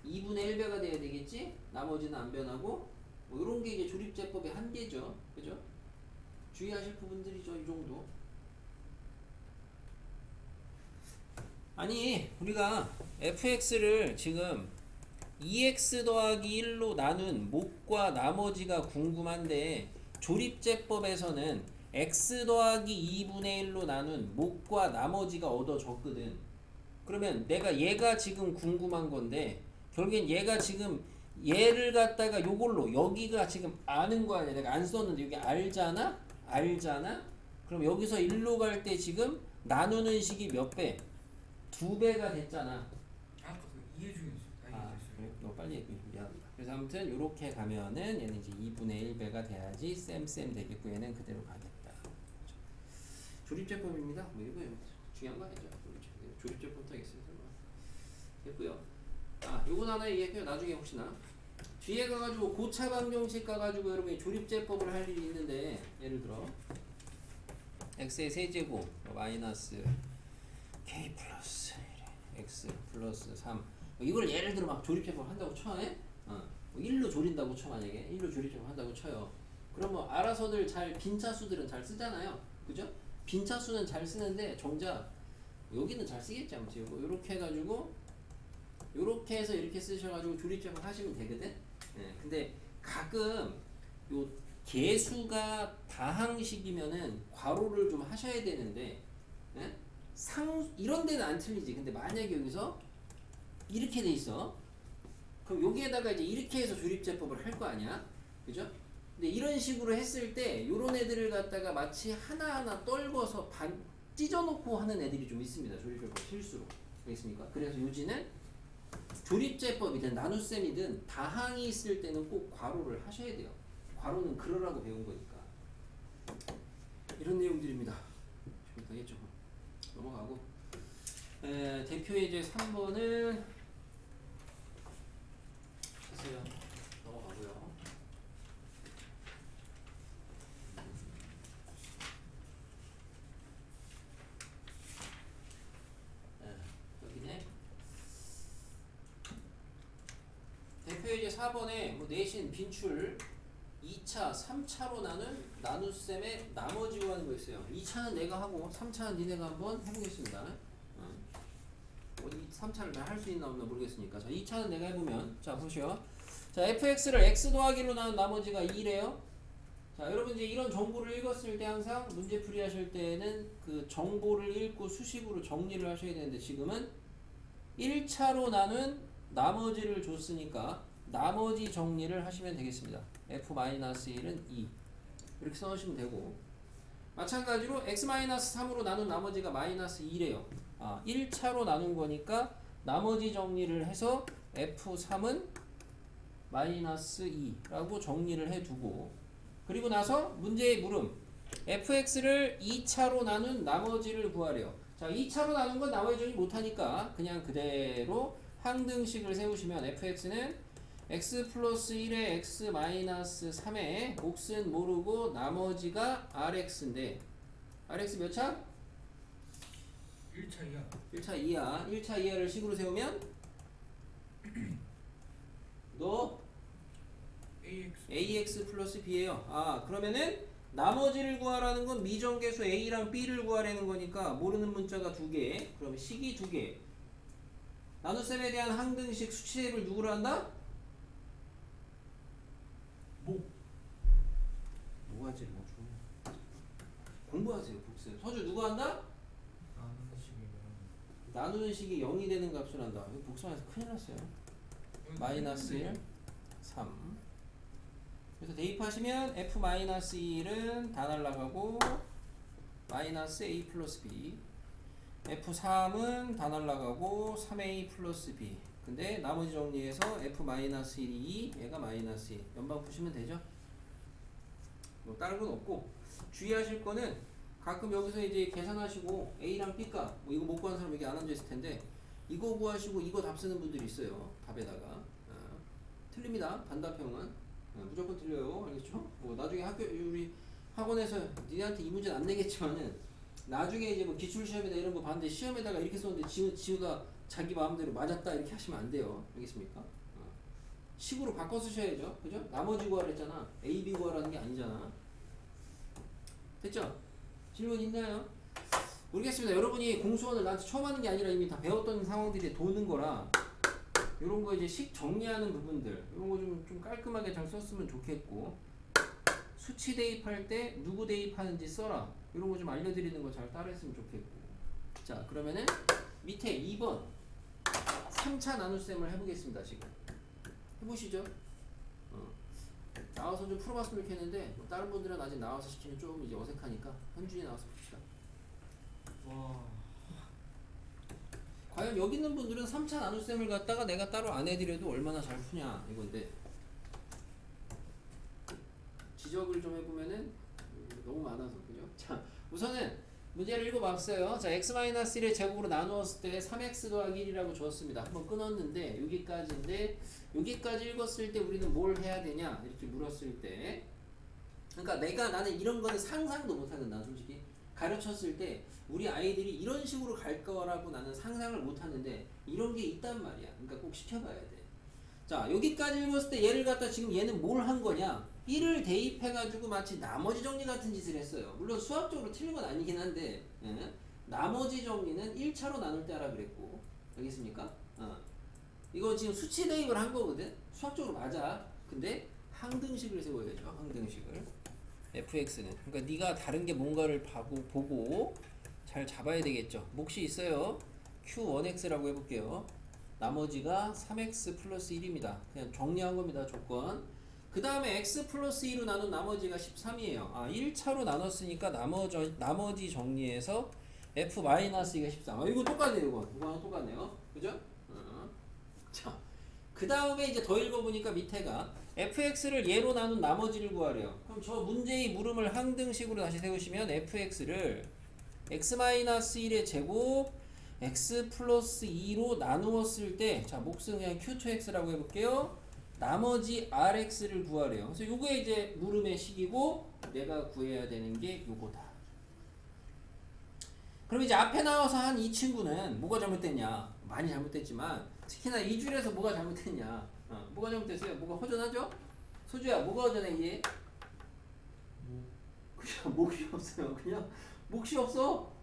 Speaker 1: 2분의 1배가 돼야 되겠지? 나머지는 안 변하고 뭐 이런 게 이제 조립제법의 한계죠. 그죠? 주의하실 부분들이죠. 이 정도. 아니 우리가 fx를 지금 2x 더하기 1로 나눈 목과 나머지가 궁금한데 조립제법에서는 x 더하기 2분의 1로 나눈 목과 나머지가 얻어졌거든. 그러면 내가 얘가 지금 궁금한 건데 결국엔 얘가 지금 얘를 갖다가 요걸로 여기가 지금 아는 거 아니야. 내가 안 썼는데 여기 알잖아? 그럼 여기서 1로 갈 때 지금 나누는 식이 몇 배? 2배가 됐잖아.
Speaker 2: 아까 그 이해 중이었어요. 다 이해됐어요.
Speaker 1: 그래? 너 빨리 얘기해. 미안합니다. 그래서 그래서 아무튼 요렇게 가면은 얘는 이제 2분의 1배가 돼야지 쌤 되겠고 얘는 그대로 가겠다. 조립제법입니다. 뭐 이거 중요한 거 아니죠. 조립제법부터 하겠습니다. 됐고요. 요건 하나 얘기할게요. 나중에 혹시나 뒤에 가가지고 고차 방정식 가가지고 여러분이 조립제법을 할 일이 있는데 예를 들어 x의 세제곱 마이너스 k 플러스 x 플러스 3 이걸 예를 들어 막 조립제법 한다고 쳐. 뭐 1로 조린다고 쳐. 만약에 1로 조립제법 한다고 쳐요. 그럼 뭐 알아서들 잘 빈차수들은 잘 쓰잖아요. 그죠? 빈차수는 잘 쓰는데 정작 여기는 잘 쓰겠지. 아무튼 요렇게 해가지고 요렇게 해서 이렇게 쓰셔가지고 조립제법 하시면 되거든. 근데 가끔 요 개수가 다항식이면은 괄호를 좀 하셔야 되는데 이런 데는 안 틀리지. 근데 만약에 여기서 이렇게 돼 있어. 그럼 여기에다가 이제 이렇게 해서 조립제법을 할 거 아니야. 그죠? 근데 이런 식으로 했을 때 요런 애들을 갖다가 마치 하나하나 떨궈서 찢어놓고 하는 애들이 좀 있습니다. 조립제법 실수로. 알겠습니까? 그래서 요지는 조립제법이든 나눗셈이든 다항이 있을 때는 꼭 괄호를 하셔야 돼요. 괄호는 그러라고 배운 거니까. 이런 내용들입니다. 되겠죠? 넘어가고 대표 예제 3번을 하세요. 넘어가고요. 여기네. 대표 예제 4번에 뭐 내신 빈출 2차, 3차로 나눗셈의 나머지 구하는 거 있어요. 2차는 내가 하고 3차는 니네가 한번 해보겠습니다. 어디 3차를 다 할 수 있나 없나 모르겠으니까. 자, 2차는 내가 해보면 자 보시오. 자, fx를 x 더하기로 나눈 나머지가 2래요. 자, 여러분 이제 이런 정보를 읽었을 때 항상 문제풀이 하실 때는 그 정보를 읽고 수식으로 정리를 하셔야 되는데 지금은 1차로 나눈 나머지를 줬으니까 나머지 정리를 하시면 되겠습니다. f-1은 2 이렇게 써놓으시면 되고 마찬가지로 x-3으로 나눈 나머지가 마이너스 2래요. 1차로 나눈 거니까 나머지 정리를 해서 f3은 마이너스 2라고 정리를 해두고 그리고 나서 문제의 물음 fx를 2차로 나눈 나머지를 구하래요. 자, 2차로 나눈 건 나머지 정리 못하니까 그냥 그대로 항등식을 세우시면 fx는 x 플러스 1에 x 마이너스 3에 몫은 모르고 나머지가 rx인데 rx 몇 차?
Speaker 2: 1차 이하
Speaker 1: 1차 2하 1차 2하를 식으로 세우면 너 ax 플러스 b예요. 그러면은 나머지를 구하라는 건 미정계수 a랑 b를 구하라는 거니까 모르는 문자가 2개 그러면 식이 2개 나눗셈에 대한 항등식 수치대입을 누구로 한다? 뭐하지 뭐죠? 공부하세요. 복습. 서주 누가 한다? 나누는 식이 0이 되는 값을 한다. 이거 복습해서 큰일 났어요. 마이너스 1, 3. 그래서 대입하시면 f-1은 다 날라가고 마이너스 a 플러스 b f3은 다 날라가고 3a 플러스 b 근데 나머지 정리해서 f-1이 2 얘가 마이너스 2 연방 푸시면 되죠. 뭐 다른 건 없고 주의하실 거는 가끔 여기서 이제 계산하시고 a랑 b값 뭐 이거 못 구하는 사람 여기 안 앉아있을 텐데 이거 구하시고 이거 답 쓰는 분들이 있어요. 답에다가 틀립니다. 단답형은 무조건 틀려요. 알겠죠? 뭐 나중에 우리 학원에서 니네한테 이 문제는 안 내겠지만은 나중에 이제 뭐 기출시험이나 이런 거 봤는데 시험에다가 이렇게 썼는데 지우가 자기 마음대로 맞았다 이렇게 하시면 안 돼요. 알겠습니까? 식으로 바꿔 쓰셔야죠. 그죠? 나머지 구하라 했잖아. A, B 구하라는 게 아니잖아. 됐죠? 질문 있나요? 모르겠습니다. 여러분이 공수원을 나한테 처음 하는 게 아니라 이미 다 배웠던 상황들이 도는 거라 요런 거 이제 식 정리하는 부분들 요런 거 좀 깔끔하게 잘 썼으면 좋겠고 수치 대입할 때 누구 대입하는지 써라 요런 거 좀 알려드리는 거 잘 따라했으면 좋겠고 자 그러면은 밑에 2번 3차 나눗셈을 해보겠습니다. 지금 해보시죠. 나와서 좀 풀어봤으면 좋겠는데 뭐 다른 분들은 아직 나와서 시키면 좀 이제 어색하니까 현준이 나와서 봅시다.
Speaker 2: 와
Speaker 1: 과연 여기 있는 분들은 3차 나눗셈을 갖다가 내가 따로 안 해드려도 얼마나 잘 푸냐 이건데 지적을 좀 해보면은 너무 많아서 그죠? 자 우선은 문제를 읽어봤어요. 자 x-1의 제곱으로 나누었을 때 3x 더하기 1이라고 줬습니다. 한번 끊었는데 여기까지인데 여기까지 읽었을 때 우리는 뭘 해야 되냐 이렇게 물었을 때 그러니까 나는 이런 거는 상상도 못하는 나 솔직히 가르쳤을 때 우리 아이들이 이런 식으로 갈 거라고 나는 상상을 못하는데 이런 게 있단 말이야. 그러니까 꼭 시켜봐야 돼. 자 여기까지 읽었을 때 얘를 갖다 지금 얘는 뭘 한 거냐 1을 대입해가지고 마치 나머지 정리 같은 짓을 했어요. 물론 수학적으로 틀린 건 아니긴 한데 나머지 정리는 1차로 나눌 때 하라 그랬고 알겠습니까? 이거 지금 수치 대입을 한 거거든. 수학적으로 맞아. 근데 항등식을 세워야죠. 항등식을 fx는 그러니까 네가 다른 게 뭔가를 보고 잘 잡아야 되겠죠. 몫이 있어요. q1x라고 해볼게요. 나머지가 3x 플러스 1입니다. 그냥 정리한 겁니다. 조건. 그 다음에 x 플러스 2로 나눈 나머지가 13이에요. 1차로 나눴으니까 나머지 정리해서 f 마이너스 2가 13. 이거 똑같네요. 이거랑 똑같네요. 그죠? 자, 그 다음에 이제 더 읽어보니까 밑에가 fx를 얘로 나눈 나머지를 구하래요. 그럼 저 문제의 물음을 항등식으로 다시 세우시면 fx를 x-1의 제곱 x 플러스 2로 나누었을 때 자 몫은 그냥 q2x라고 해볼게요. 나머지 rx를 구하래요. 그래서 요게 이제 물음의 식이고 내가 구해야 되는 게 요거다. 그럼 이제 앞에 나와서 한 이 친구는 뭐가 잘못됐냐? 많이 잘못됐지만 특히나 이 줄에서 뭐가 잘못됐냐? 뭐가 잘못됐어요? 뭐가 허전하죠? 소주야 뭐가 허전해 얘? 그냥 몫이 없어요. 그냥 몫이 없어.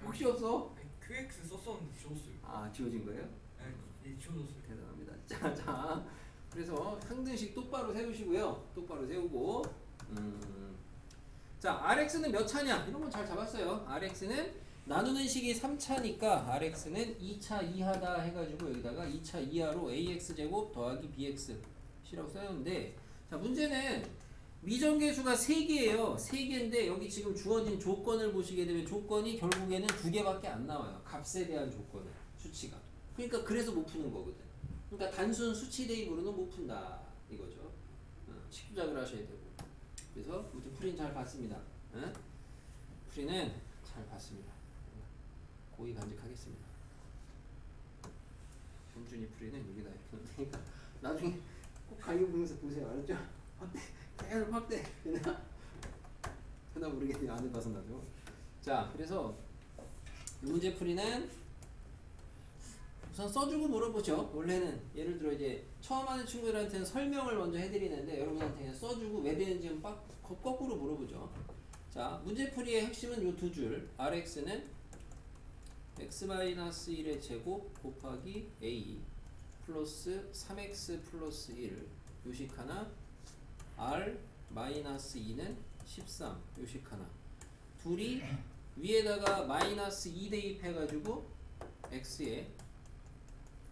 Speaker 1: 몫이 없어.
Speaker 2: QX 썼었는데 지웠어요.
Speaker 1: 지워진 거예요?
Speaker 2: 네, 지워졌어요.
Speaker 1: 대단합니다. 자, 그래서 항등식 똑바로 세우시고요. 똑바로 세우고, 자, RX는 몇 차냐? 이런 건 잘 잡았어요. RX는 나누는 식이 3차니까 RX는 2차 이하다 해가지고 여기다가 2차 이하로 AX 제곱 더하기 BX C라고 써였는데, 자, 문제는 미정계수가 3개예요. 3개인데 여기 지금 주어진 조건을 보시게 되면 조건이 결국에는 2개밖에 안 나와요. 값에 대한 조건은 수치가. 그러니까 그래서 못 푸는 거거든. 그러니까 단순 수치 대입으로는 못 푼다 이거죠. 식조작을 하셔야 되고. 그래서 아무튼 풀이는 잘 봤습니다. 풀이는 잘 봤습니다. 고의 간직하겠습니다. 현준이 풀이는 여기다 이렇게 놓으니까 나중에 꼭 가요부에서 보세요. 알았죠? 확대, 계속 확대. 그나 모르겠네. 안 해봐서 나도. 자, 그래서 이 문제 풀이는 우선 써주고 물어보죠. 원래는 예를 들어 이제 처음 하는 친구들한테는 설명을 먼저 해드리는데 여러분한테는 써주고 왜 되는지 거꾸로 물어보죠. 자, 문제풀이의 핵심은 요 두 줄. Rx는 x-1의 제곱 곱하기 a 플러스 3x 플러스 1 요식 하나 R-2는 13 요식 하나 둘이 위에다가 마이너스 2 대입해가지고 x에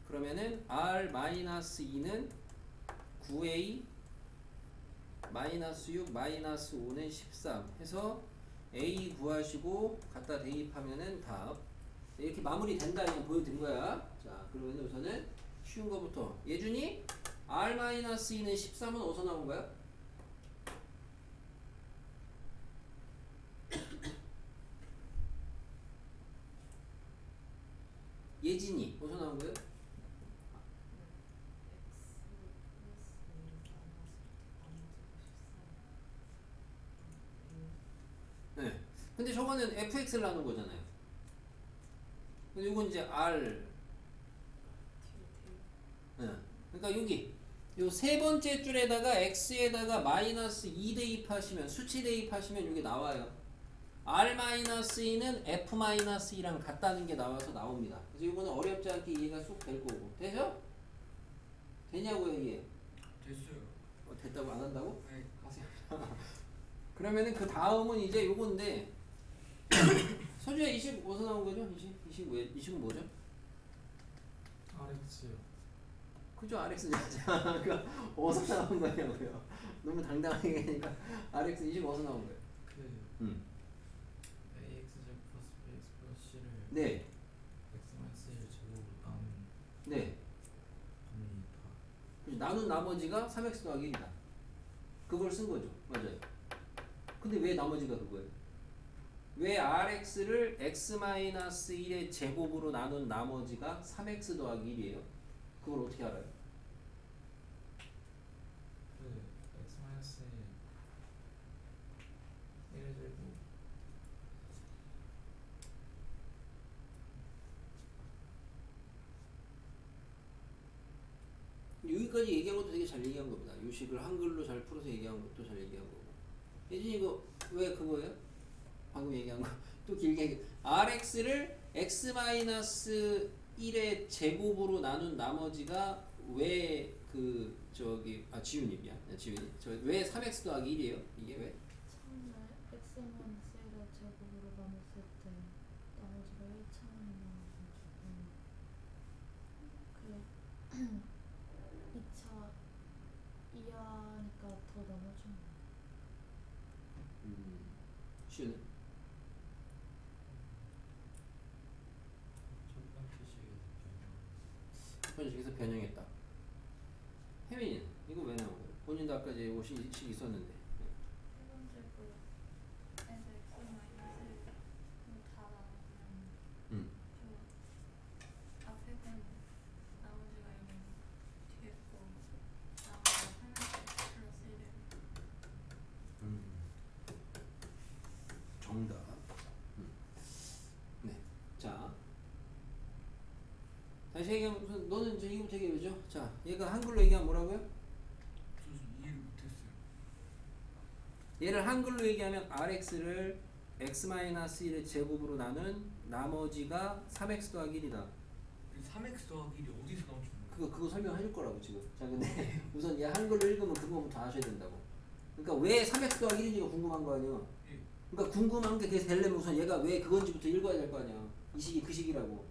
Speaker 1: 그러면은 R-2는 9a 마이너스 6 마이너스 5는 13 해서 a 구하시고 갖다 대입하면은 답 이렇게 마무리 된다 그냥 보여드린 거야. 자 그러면 우선은 쉬운 거부터 예준이 R-2는 13은 어디서 나온 거야? 예진이 어디서 나온 거예요? 네. 근데 저거는 fx를 나눈 거잖아요. 근데 이건 이제 r. 네. 그러니까 여기 요 세 번째 줄에다가 x에다가 마이너스 2 대입하시면 수치 대입하시면 이게 나와요. R-2는 F-2랑 같다는 게 나와서 나옵니다. 그래서 이거는 어렵지 않게 이해가 쏙 될 거고. 되죠? 되냐고요, 이해?
Speaker 2: 됐어요.
Speaker 1: 됐다고 안 한다고?
Speaker 2: 네.
Speaker 1: 가세요. 그러면은 그 다음은 이제 요건데 서주야 20 어디서 나온 거죠? 20은 뭐죠?
Speaker 2: RX요.
Speaker 1: 그죠? RX죠. 그러니까 어디서 나온 거냐고요. 너무 당당하게 하니까 RX 20 어디서 나온 거예요?
Speaker 2: AX 제곱 플러스 BX 플러스 C를
Speaker 1: 네.
Speaker 2: X-1 제곱으로 나눈
Speaker 1: 네.
Speaker 2: 겁니다.
Speaker 1: 나눈 나머지가 3x 더하기 1이다. 그걸 쓴 거죠. 맞아요. 근데 왜 나머지가 그거예요? 왜 rx를 x-1의 제곱으로 나눈 나머지가 3x 더하기 1이에요? 그걸 어떻게 알아요?
Speaker 2: 그 x 마이너스 1의 제곱
Speaker 1: 여기까지 얘기한 것도 되게 잘 얘기한 겁니다. 요식을 한글로 잘 풀어서 얘기한 것도 잘 얘기한 거고. 예진이 이거 왜 그거예요? 방금 얘기한 거 또 길게 얘기. rx를 x-1의 제곱으로 나눈 나머지가 왜 그 저기 지훈이 지훈이 저 왜 3x 더하기 1이에요? 이게 왜?
Speaker 3: 처음에 x-1의 제곱으로 나눴을 때 나머지가 1차원이 나와가지고 그 2차 이하니까 더 나눠주면
Speaker 1: 시훈은?
Speaker 2: 첫 번째 식에서 변형
Speaker 1: 첫 번째 식에서 변형했다. 혜민이는 이거 왜 나온 거예요? 본인도 아까 이제 오식 있었는데.
Speaker 5: 세 번째 거에서 x 마이너스 다 나오면 저 앞에 건 나머지가 여기 뒤에 거 나머지가 3x 플러스 1을
Speaker 1: 정답. 네. 자. 다시 얘기하면 우선 너는 이제 이거부터 얘기해보죠. 자, 얘가 한글로 얘기하면 뭐라고요?
Speaker 2: 저 이해를 못했어요.
Speaker 1: 얘를 한글로 얘기하면 rx를 x-1의 제곱으로 나눈 나머지가 3x 더하기 1이다.
Speaker 2: 3x 더하기 1이 어디서 나온지 모르겠어요.
Speaker 1: 그거 설명해 줄 거라고 지금. 자, 근데 우선 얘 한글로 읽으면 그거부터 아셔야 된다고. 그러니까 왜 3x 더하기 1인지가 궁금한 거 아니야.
Speaker 2: 예.
Speaker 1: 그러니까 궁금한 게 그게 되려면 우선 얘가 왜 그건지부터 읽어야 될 거 아니야. 이 식이 그 식이라고.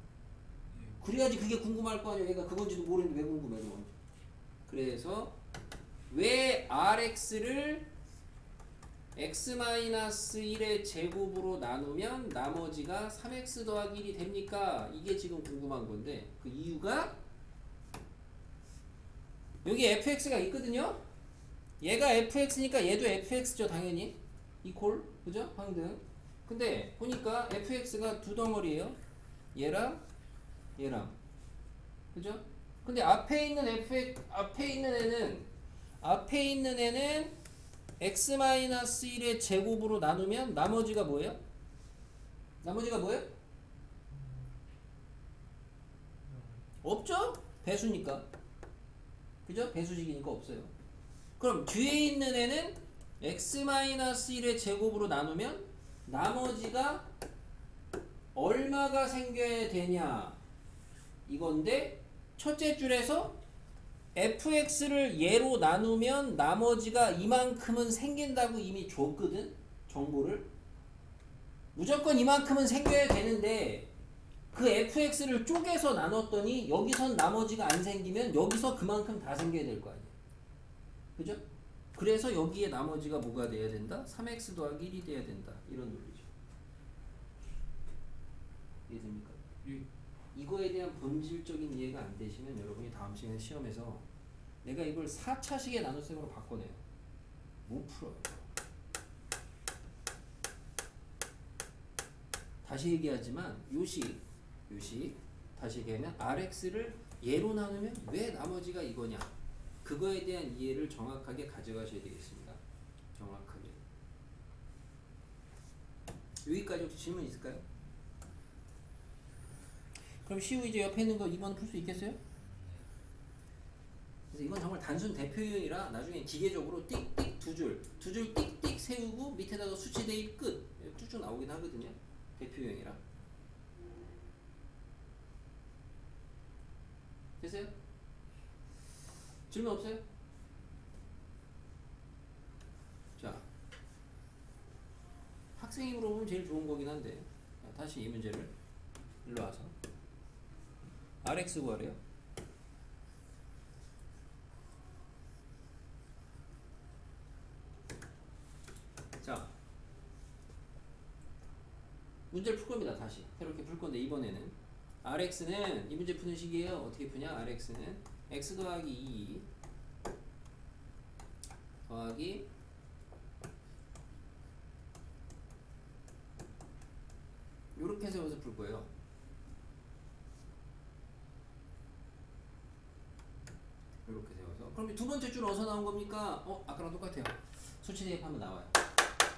Speaker 2: 예.
Speaker 1: 그래야지 그게 궁금할 거 아니야. 얘가 그건지도 모르는데 왜 궁금해 너. 그래서 왜 rx를 x-1의 제곱으로 나누면 나머지가 3x 더하기 1이 됩니까? 이게 지금 궁금한 건데 그 이유가 여기 fx가 있거든요. 얘가 fx니까 얘도 fx죠 당연히. 이퀄 그죠? 항등. 근데 보니까 fx가 두 덩어리예요. 얘랑 얘랑 그죠? 근데 앞에 있는 애는 x-1의 제곱으로 나누면 나머지가 뭐예요? 나머지가 뭐예요? 없죠? 배수니까. 그죠? 배수식이니까 없어요. 그럼 뒤에 있는 애는 x-1의 제곱으로 나누면 나머지가 얼마가 생겨야 되냐 이건데 첫째 줄에서 fx를 얘로 나누면 나머지가 이만큼은 생긴다고 이미 줬거든 정보를. 무조건 이만큼은 생겨야 되는데 그 fx를 쪼개서 나눴더니 여기선 나머지가 안 생기면 여기서 그만큼 다 생겨야 될 거 아니야. 그죠? 그래서 여기에 나머지가 뭐가 돼야 된다? 3x 더하기 1이 돼야 된다. 이런 논리죠. 이해됩니까?
Speaker 2: 예.
Speaker 1: 이거에 대한 본질적인 이해가 안 되시면 여러분이 다음 시간에 시험에서 내가 이걸 4차식의 나눗셈으로 바꿔내요. 못 풀어요. 다시 얘기하지만 요식 다시 얘기하면 rx를 얘로 나누면 왜 나머지가 이거냐 그거에 대한 이해를 정확하게 가져가셔야 되겠습니다. 정확하게. 여기까지 혹시 질문 있을까요? 그럼 시우 이제 옆에 있는 거 2번 풀 수 있겠어요? 그래서 이건 정말 단순 대표 유형이라 나중에 기계적으로 띡띡 두 줄 띡띡 세우고 밑에다가 수치 대입 끝 쭉쭉 나오긴 하거든요. 대표 유형이라. 됐어요? 질문 없어요? 자, 학생이 물어보면 제일 좋은 거긴 한데 자, 다시 이 문제를 일로 와서 rx 구하래요. 자, 문제를 풀 겁니다. 다시 새롭게 풀 건데 이번에는 rx는 이 문제 푸는 식이에요. 어떻게 푸냐? rx는 x 더하기 2 더하기 이렇게 세워서 풀 거예요. 이렇게 세워서. 그럼 두 번째 줄 어디서 나온 겁니까? 아까랑 똑같아요. 수치 대입하면 나와요.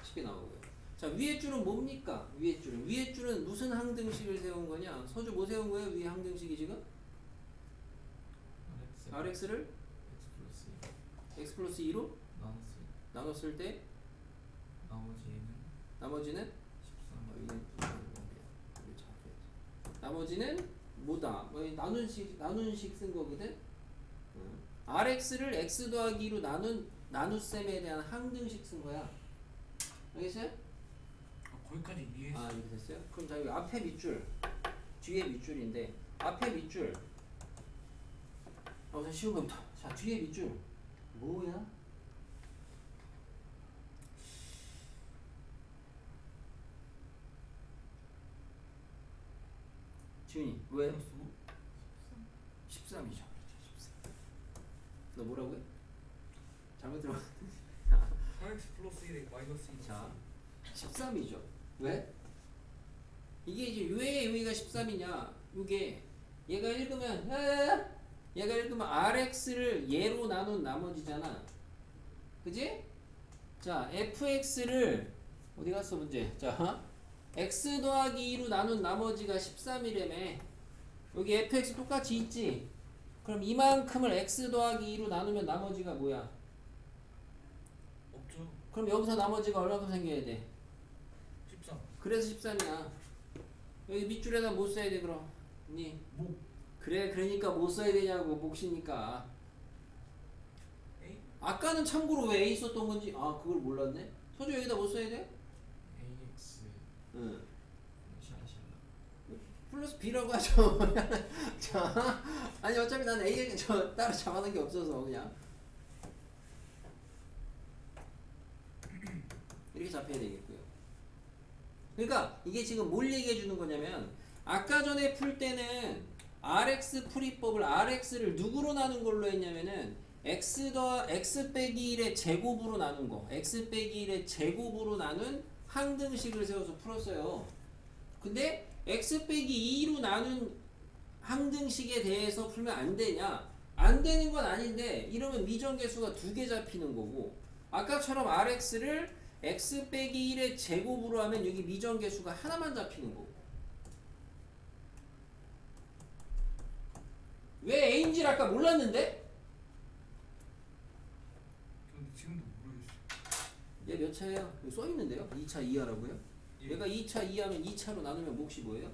Speaker 1: 쉽게 나오고요. 자, 위에 줄은 뭡니까? 위에 줄은 무슨 항등식을 세운 거냐? 서주 뭐 세운 거예요? 위에 항등식이 지금? RX를 X 플러스 2로 나눴을 때 나머지는 나머지는 뭐다? 나눈식 쓴 거거든. RX를 X 더하기 2로 나눗셈에 대한 항등식 쓴 거야. 알겠어요?
Speaker 2: 거기까지 이해했어.
Speaker 1: 이렇게 됐어요? 그럼 자, 여기 앞에 밑줄, 뒤에 밑줄인데 앞에 밑줄. 우선 쉬운 거부터. 자, 뒤에 밑줄 뭐야? 지훈이 왜? 13이죠. 13. 너 뭐라고요? 잘못 들어.
Speaker 2: 4x 플러스 1에 마이너스 2.
Speaker 1: 자, 13이죠. 왜? 이게 이제 왜 여기가 13이냐? 이게 얘가 읽으면 RX를 얘로 나눈 나머지잖아. 그지? 자, FX를 어디 갔어 문제? 자, X 더하기 2로 나눈 나머지가 13이라며. 여기 FX 똑같이 있지? 그럼 이만큼을 X 더하기 2로 나누면 나머지가 뭐야?
Speaker 2: 없죠.
Speaker 1: 그럼 여기서 나머지가 얼마큼 생겨야 돼?
Speaker 2: 13.
Speaker 1: 그래서 13이야. 여기 밑줄에다 뭐 써야 돼 그럼? 니?
Speaker 2: 목.
Speaker 1: 그래, 그러니까 뭐 써야 되냐고. 몫이니까.
Speaker 2: A?
Speaker 1: 아까는 참고로 왜 A 썼던 건지 그걸 몰랐네. 서주 여기다 뭐 써야 돼?
Speaker 2: AX.
Speaker 1: 응.
Speaker 2: 샬라.
Speaker 1: 플러스 B라고 하죠. 자, 아니 어차피 난 A 따로 잡아놓은 게 없어서 그냥 이렇게 잡혀야 되겠고요. 그러니까 이게 지금 뭘 얘기해 주는 거냐면 아까 전에 풀 때는 RX 풀이법을 RX를 누구로 나눈 걸로 했냐면은 X 빼기 1의 제곱으로 나눈 거. X 빼기 1의 제곱으로 나눈 항등식을 세워서 풀었어요. 근데 X 빼기 2로 나눈 항등식에 대해서 풀면 안 되냐? 안 되는 건 아닌데 이러면 미정계수가 두 개 잡히는 거고 아까처럼 RX를 X 빼기 1의 제곱으로 하면 여기 미정계수가 하나만 잡히는 거고. 왜 A인지 아까 몰랐는데?
Speaker 2: 근데 지금도 모르겠어.
Speaker 1: 얘 몇 차예요? 여기 써있는데요? 2차 이하라고요?
Speaker 2: 예.
Speaker 1: 얘가 2차 이하면 2차로 나누면 몫이 뭐예요?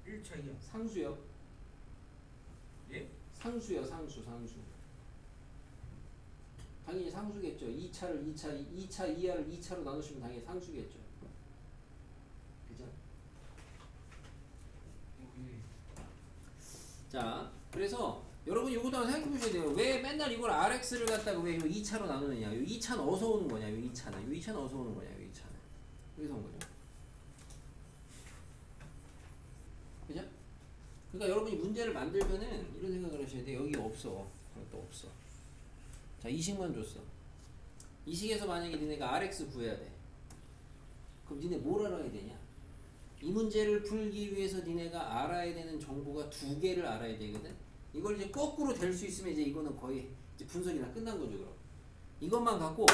Speaker 2: 1차 이하.
Speaker 1: 상수요.
Speaker 2: 예?
Speaker 1: 상수요, 상수. 당연히 상수겠죠. 2차 이하를 2차로 나누시면 당연히 상수겠죠. 그죠?
Speaker 2: 예.
Speaker 1: 자, 그래서 여러분 이것도 한번 생각해 보셔야 돼요. 왜 맨날 이걸 RX를 갖다가 왜 2차로 나누느냐? 이 2차는 어디서 오는 거냐? 이 2차는. 이 2차는 어디서 오는 거냐? 이 2차는. 여기서 온 거죠. 그죠? 그러니까 여러분이 문제를 만들면은 이런 생각을 하셔야 돼요. 여기 없어. 또 없어. 자, 이식만 줬어. 이식에서 만약에 니네가 RX 구해야 돼. 그럼 니네 뭘 알아야 되냐? 이 문제를 풀기 위해서 니네가 알아야 되는 정보가 두 개를 알아야 되거든. 이걸 이제 거꾸로 될 수 있으면 이제 이거는 거의 이제 분석이 다 끝난 거죠. 그럼 이것만 갖고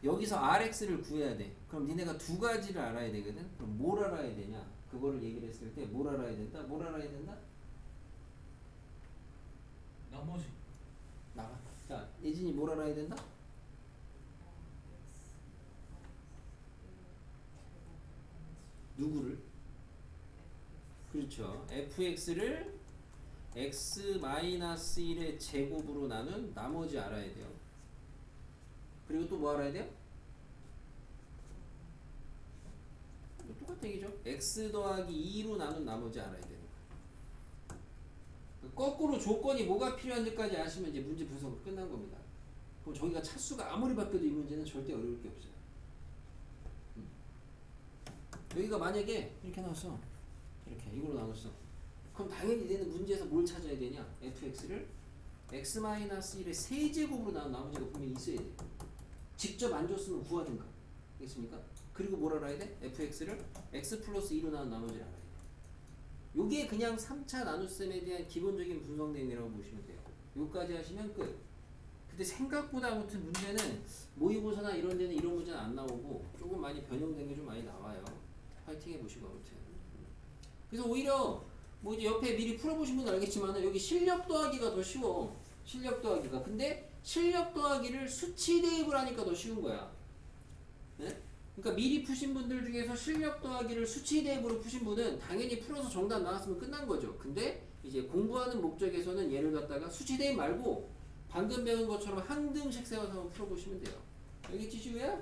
Speaker 1: 여기서 RX를 구해야 돼. 그럼 니네가 두 가지를 알아야 되거든. 그럼 뭘 알아야 되냐? 그거를 얘기를 했을 때 뭘 알아야 된다? 뭘 알아야 된다?
Speaker 2: 나머지.
Speaker 1: 나가. 자, 예진이 뭘 알아야 된다? 누구를? 그렇죠. fx를 x-1의 제곱으로 나눈 나머지 알아야 돼요. 그리고 또 뭐 알아야 돼요? 똑같은 얘기죠. x 더하기 2로 나눈 나머지 알아야 되는 거예요. 거꾸로 조건이 뭐가 필요한지까지 아시면 이제 문제 분석은 끝난 겁니다. 그럼 저기가 차수가 아무리 바뀌어도 이 문제는 절대 어려울 게 없어요. 여기가 만약에 이렇게 나왔어. 이렇게 이걸로 나눴어. 그럼 당연히 얘는 문제에서 뭘 찾아야 되냐? fx를 x-1의 세제곱으로 나눈 나머지가 분명히 있어야 돼. 직접 안 줬으면 구하든가. 알겠습니까? 그리고 뭘 알아야 돼? fx를 x 플러스 2로 나눈 나머지를 알아야 돼. 요게 그냥 3차 나눗셈에 대한 기본적인 분석 내용이라고 보시면 돼요. 요까지 하시면 끝. 근데 생각보다 아무튼 문제는 모의고사나 이런 데는 이런 문제는 안 나오고 조금 많이 변형된 게 좀 많이 나와요. 파이팅 해보시고 아무튼. 그래서 오히려 뭐 이제 옆에 미리 풀어보신 분은 알겠지만 여기 실력 더하기가 더 쉬워. 실력 더하기가. 근데 실력 더하기를 수치 대입을 하니까 더 쉬운 거야. 네? 그러니까 미리 푸신 분들 중에서 실력 더하기를 수치 대입으로 푸신 분은 당연히 풀어서 정답 나왔으면 끝난 거죠. 근데 이제 공부하는 목적에서는 얘를 갖다가 수치 대입 말고 방금 배운 것처럼 항등식 세워서 한번 풀어보시면 돼요. 알겠지, 지우야?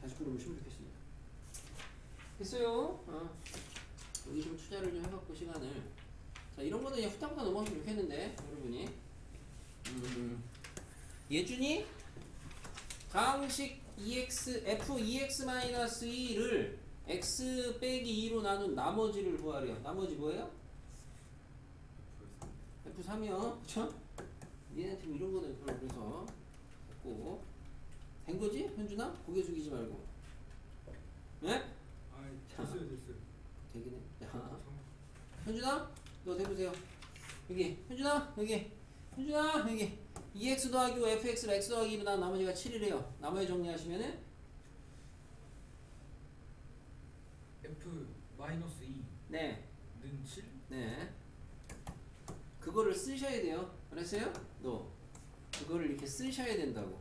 Speaker 1: 다시 풀어보시면 좋겠습니다. 됐어요? 여기 좀 투자를 좀 해갖고 시간을. 자, 이런 거는 그냥 후딱후딱 넘어가면 좋겠는데, 여러분이. 예준이 가항식 f2x-2를 x 빼기 2로 나눈 나머지를 구하래요. 나머지 뭐예요? f3이요. 그쵸? 니네한테 뭐 이런 거는 별로 그래서 됐고 된 거지? 현준아? 고개 숙이지 말고. 네?
Speaker 2: 됐어요.
Speaker 1: 되긴 해. 야. 현준아? 너 대보세요. 여기. 현준아? 여기. 현준아? 여기. 2x 더하기 5 fx를 x 더하기 2로 나눈 나머지가 7이래요. 나머지 정리하시면은
Speaker 2: f 마이너스 2는
Speaker 1: 네.
Speaker 2: 7?
Speaker 1: 네. 그거를 쓰셔야 돼요. 알았어요? 너. 그거를 이렇게 쓰셔야 된다고.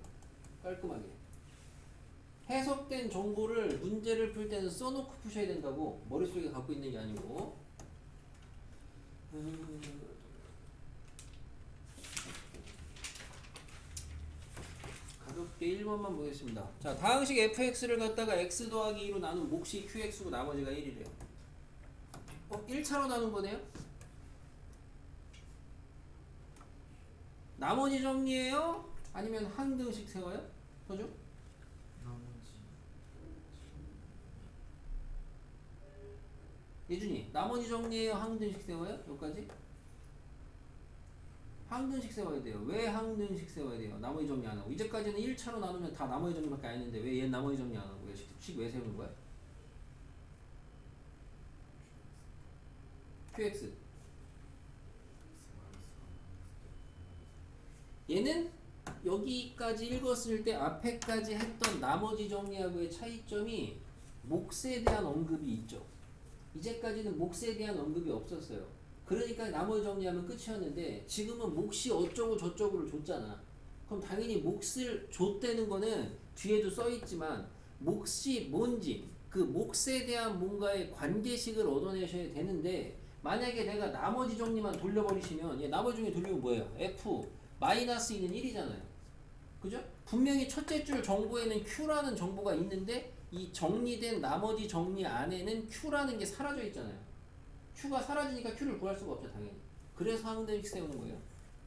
Speaker 1: 깔끔하게. 해석된 정보를 문제를 풀 때는 써놓고 푸셔야 된다고. 머릿속에 갖고 있는 게 아니고. 가볍게 1번만 보겠습니다. 자, 다항식 fx를 갖다가 x 더하기 2로 나눈 몫이 qx고 나머지가 1이래요. 1차로 나눈 거네요? 나머지 정리해요? 아니면 항등식 세워요? 그죠?
Speaker 2: 나머지
Speaker 1: 예준이 나머지 정리해요? 항등식 세워요? 여기까지? 항등식 세워야 돼요. 왜 항등식 세워야 돼요? 나머지 정리 안 하고. 이제까지는 1차로 나누면 다 나머지 정리밖에 안 했는데 왜 얘는 나머지 정리 안 하고 왜 세우는 거야? QX 얘는 여기까지 읽었을 때 앞에까지 했던 나머지 정리하고의 차이점이 몫에 대한 언급이 있죠. 이제까지는 몫에 대한 언급이 없었어요. 그러니까 나머지 정리하면 끝이었는데 지금은 몫이 어쩌고 저쩌고를 줬잖아. 그럼 당연히 몫을 줬다는 거는 뒤에도 써있지만 몫이 뭔지 그 몫에 대한 뭔가의 관계식을 얻어내셔야 되는데 만약에 내가 나머지 정리만 돌려버리시면 얘 나머지 정리 돌리면 뭐예요? f 마이너스 2는 1이잖아요. 그죠? 분명히 첫째 줄 정보에는 q라는 정보가 있는데 이 정리된 나머지 정리 안에는 q라는 게 사라져 있잖아요. q가 사라지니까 q를 구할 수가 없죠, 당연히. 그래서 항등식 세우는 거예요.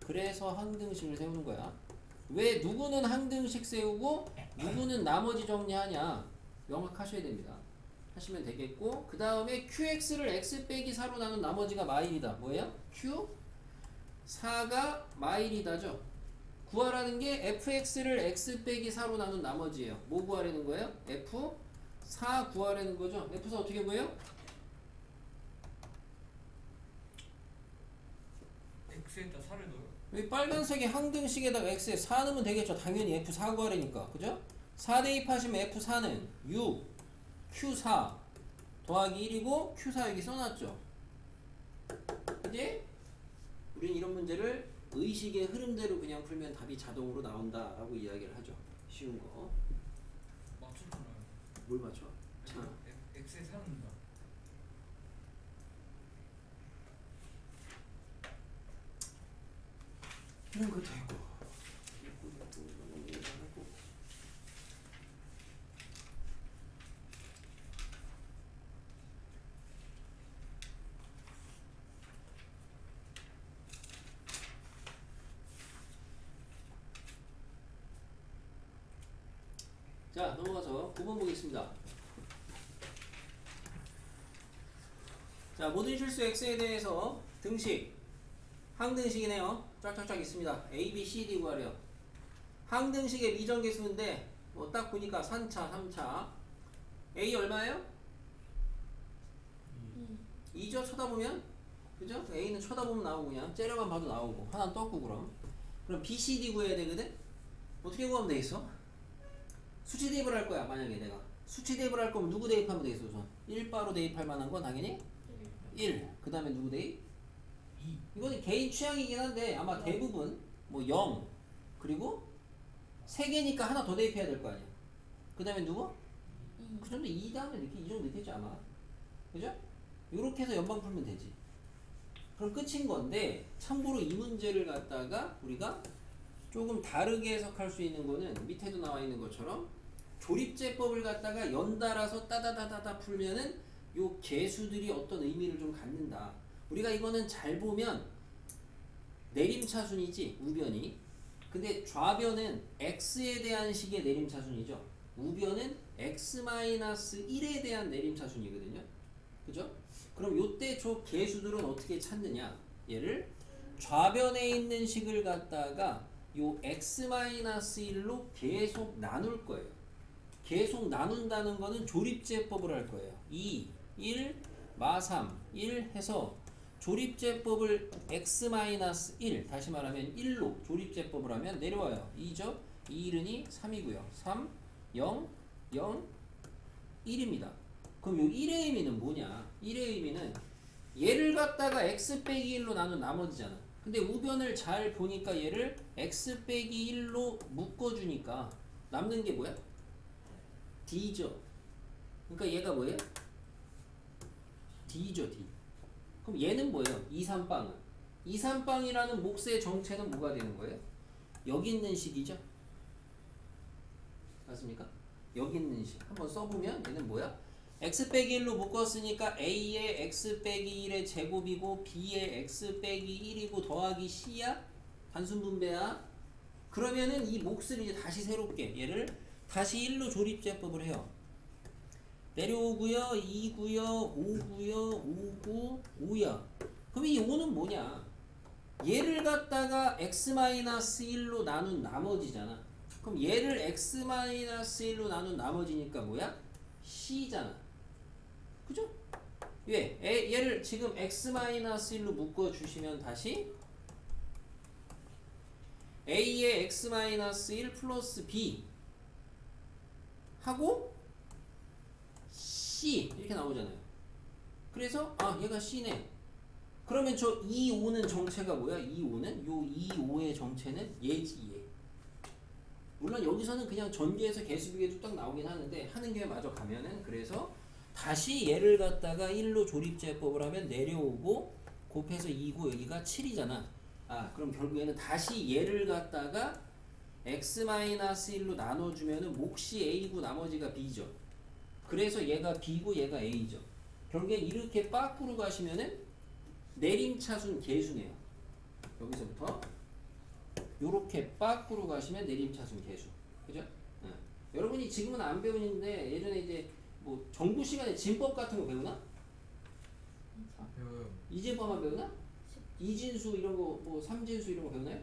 Speaker 1: 그래서 항등식을 세우는 거야. 왜 누구는 항등식 세우고 누구는 나머지 정리하냐 명확하셔야 됩니다. 하시면 되겠고 그 다음에 qx를 x 빼기 4로 나눈 나머지가 마일이다. 뭐예요? q 4가 마일이다죠. 구하라는 게 fx를 x 빼기 4로 나눈 나머지예요. 뭐 구하라는 거예요? f4 구하라는 거죠. f4 어떻게 구해요?
Speaker 2: x에다 4를 넣어요?
Speaker 1: 여기 빨간색이 항등식에다가 x에 4 넣으면 되겠죠. 당연히 f4 구하라니까. 그죠? 4 대입하시면 f4는 6 q4 더하기 1이고 q4 여기 써놨죠. 이제 우리는 이런 문제를 의식의 흐름대로 그냥 풀면 답이 자동으로 나온다라고 이야기를 하죠. 쉬운 거.
Speaker 2: 맞췄잖아요.
Speaker 1: 뭘 맞춰? 자,
Speaker 2: x에 4 넣는다.
Speaker 1: 이런 것도 있고. 자, 넘어가서 9번 보겠습니다. 자, 모든 실수 x에 대해서 등식 항등식이네요. 쫙쫙쫙 있습니다. a, b, c, d 구하래요. 항등식의 미정계수인데 뭐 딱 보니까 3차, 3차 A 얼마예요?
Speaker 3: 이
Speaker 1: 2죠 쳐다보면 그죠? A는 쳐다보면 나오고 그냥 째려만 봐도 나오고 하나는 떴고 그럼 B, C, D 구해야 되거든? 어떻게 구하면 되겠어? 수치 대입을 할 거야 만약에 내가 수치 대입을 할 거면 누구 대입하면 되겠어 우선 1바로 대입할 만한 건 당연히 1 그 다음에 누구 대입?
Speaker 2: 2
Speaker 1: 이거는 개인 취향이긴 한데 아마 대부분 뭐 0 그리고 3개니까 하나 더 대입해야 될 거 아니야 그 다음에 누구? 그 정도 2 다음에 이 정도 넣겠지 아마 그죠? 요렇게 해서 연방 풀면 되지 그럼 끝인 건데 참고로 이 문제를 갖다가 우리가 조금 다르게 해석할 수 있는 거는 밑에도 나와 있는 것처럼 조립제법을 갖다가 연달아서 따다다다다 풀면은 요 개수들이 어떤 의미를 좀 갖는다. 우리가 이거는 잘 보면 내림차순이지 우변이. 근데 좌변은 x에 대한 식의 내림차순이죠. 우변은 x-1에 대한 내림차순이거든요. 그죠? 그럼 요때 저 개수들은 어떻게 찾느냐? 얘를 좌변에 있는 식을 갖다가 요 x-1로 계속 나눌 거예요. 계속 나눈다는 거는 조립제법을 할 거예요. 2, 1, 마3, 1 해서 조립제법을 x-1 다시 말하면 1로 조립제법을 하면 내려와요. 2죠? 2, 1이 3이고요. 3, 0, 0, 1입니다. 그럼 요 1의 의미는 뭐냐? 1의 의미는 얘를 갖다가 x 빼기 1로 나눈 나머지잖아. 근데 우변을 잘 보니까 얘를 x 빼기 1로 묶어주니까 남는 게 뭐야? D죠. 그러니까 얘가 뭐예요? D죠, D. 그럼 얘는 뭐예요? 2, 3빵은. 2, 3빵이라는 몫의 정체는 뭐가 되는 거예요? 여기 있는 식이죠. 맞습니까? 여기 있는 식. 한번 써보면 얘는 뭐야? x 빼기 1로 묶었으니까 a의 x 빼기 1의 제곱이고 b의 x 빼기 1이고 더하기 c야? 단순 분배야? 그러면은 이 몫을 이제 다시 새롭게 얘를 다시 1로 조립제법을 해요. 내려오고요 2고요 5고요 5고 5야. 그럼 이 5는 뭐냐? 얘를 갖다가 x-1로 나눈 나머지잖아. 그럼 얘를 x-1로 나눈 나머지니까 뭐야? c잖아. 그죠? 왜? 얘를 지금 x-1로 묶어주시면 다시 a의 x-1 플러스 b 하고 c 이렇게 나오잖아요. 그래서 아 얘가 c네. 그러면 저 2, 5는 정체가 뭐야? 2, 5는? 요 2, 5의 정체는 얘지 얘. 물론 여기서는 그냥 전개해서 개수비계도 딱 나오긴 하는데 하는 게 마저 가면은 그래서 다시 얘를 갖다가 1로 조립제법을 하면 내려오고 곱해서 2고 여기가 7이잖아. 아 그럼 결국에는 다시 얘를 갖다가 x-1로 나눠주면은 몫이 a고 나머지가 b죠. 그래서 얘가 b고 얘가 a죠. 결국에 이렇게 빠꾸로 가시면은 내림차순 개수네요. 여기서부터 요렇게 빠꾸로 가시면 내림차순 개수. 그죠? 여러분이 지금은 안 배우는데 예전에 이제 뭐 정부 시간에 진법 같은 거 배우나?
Speaker 2: 배워요.
Speaker 1: 이진법만 배우나? 이진수 이런 거 뭐 삼진수 이런 거 배우나요?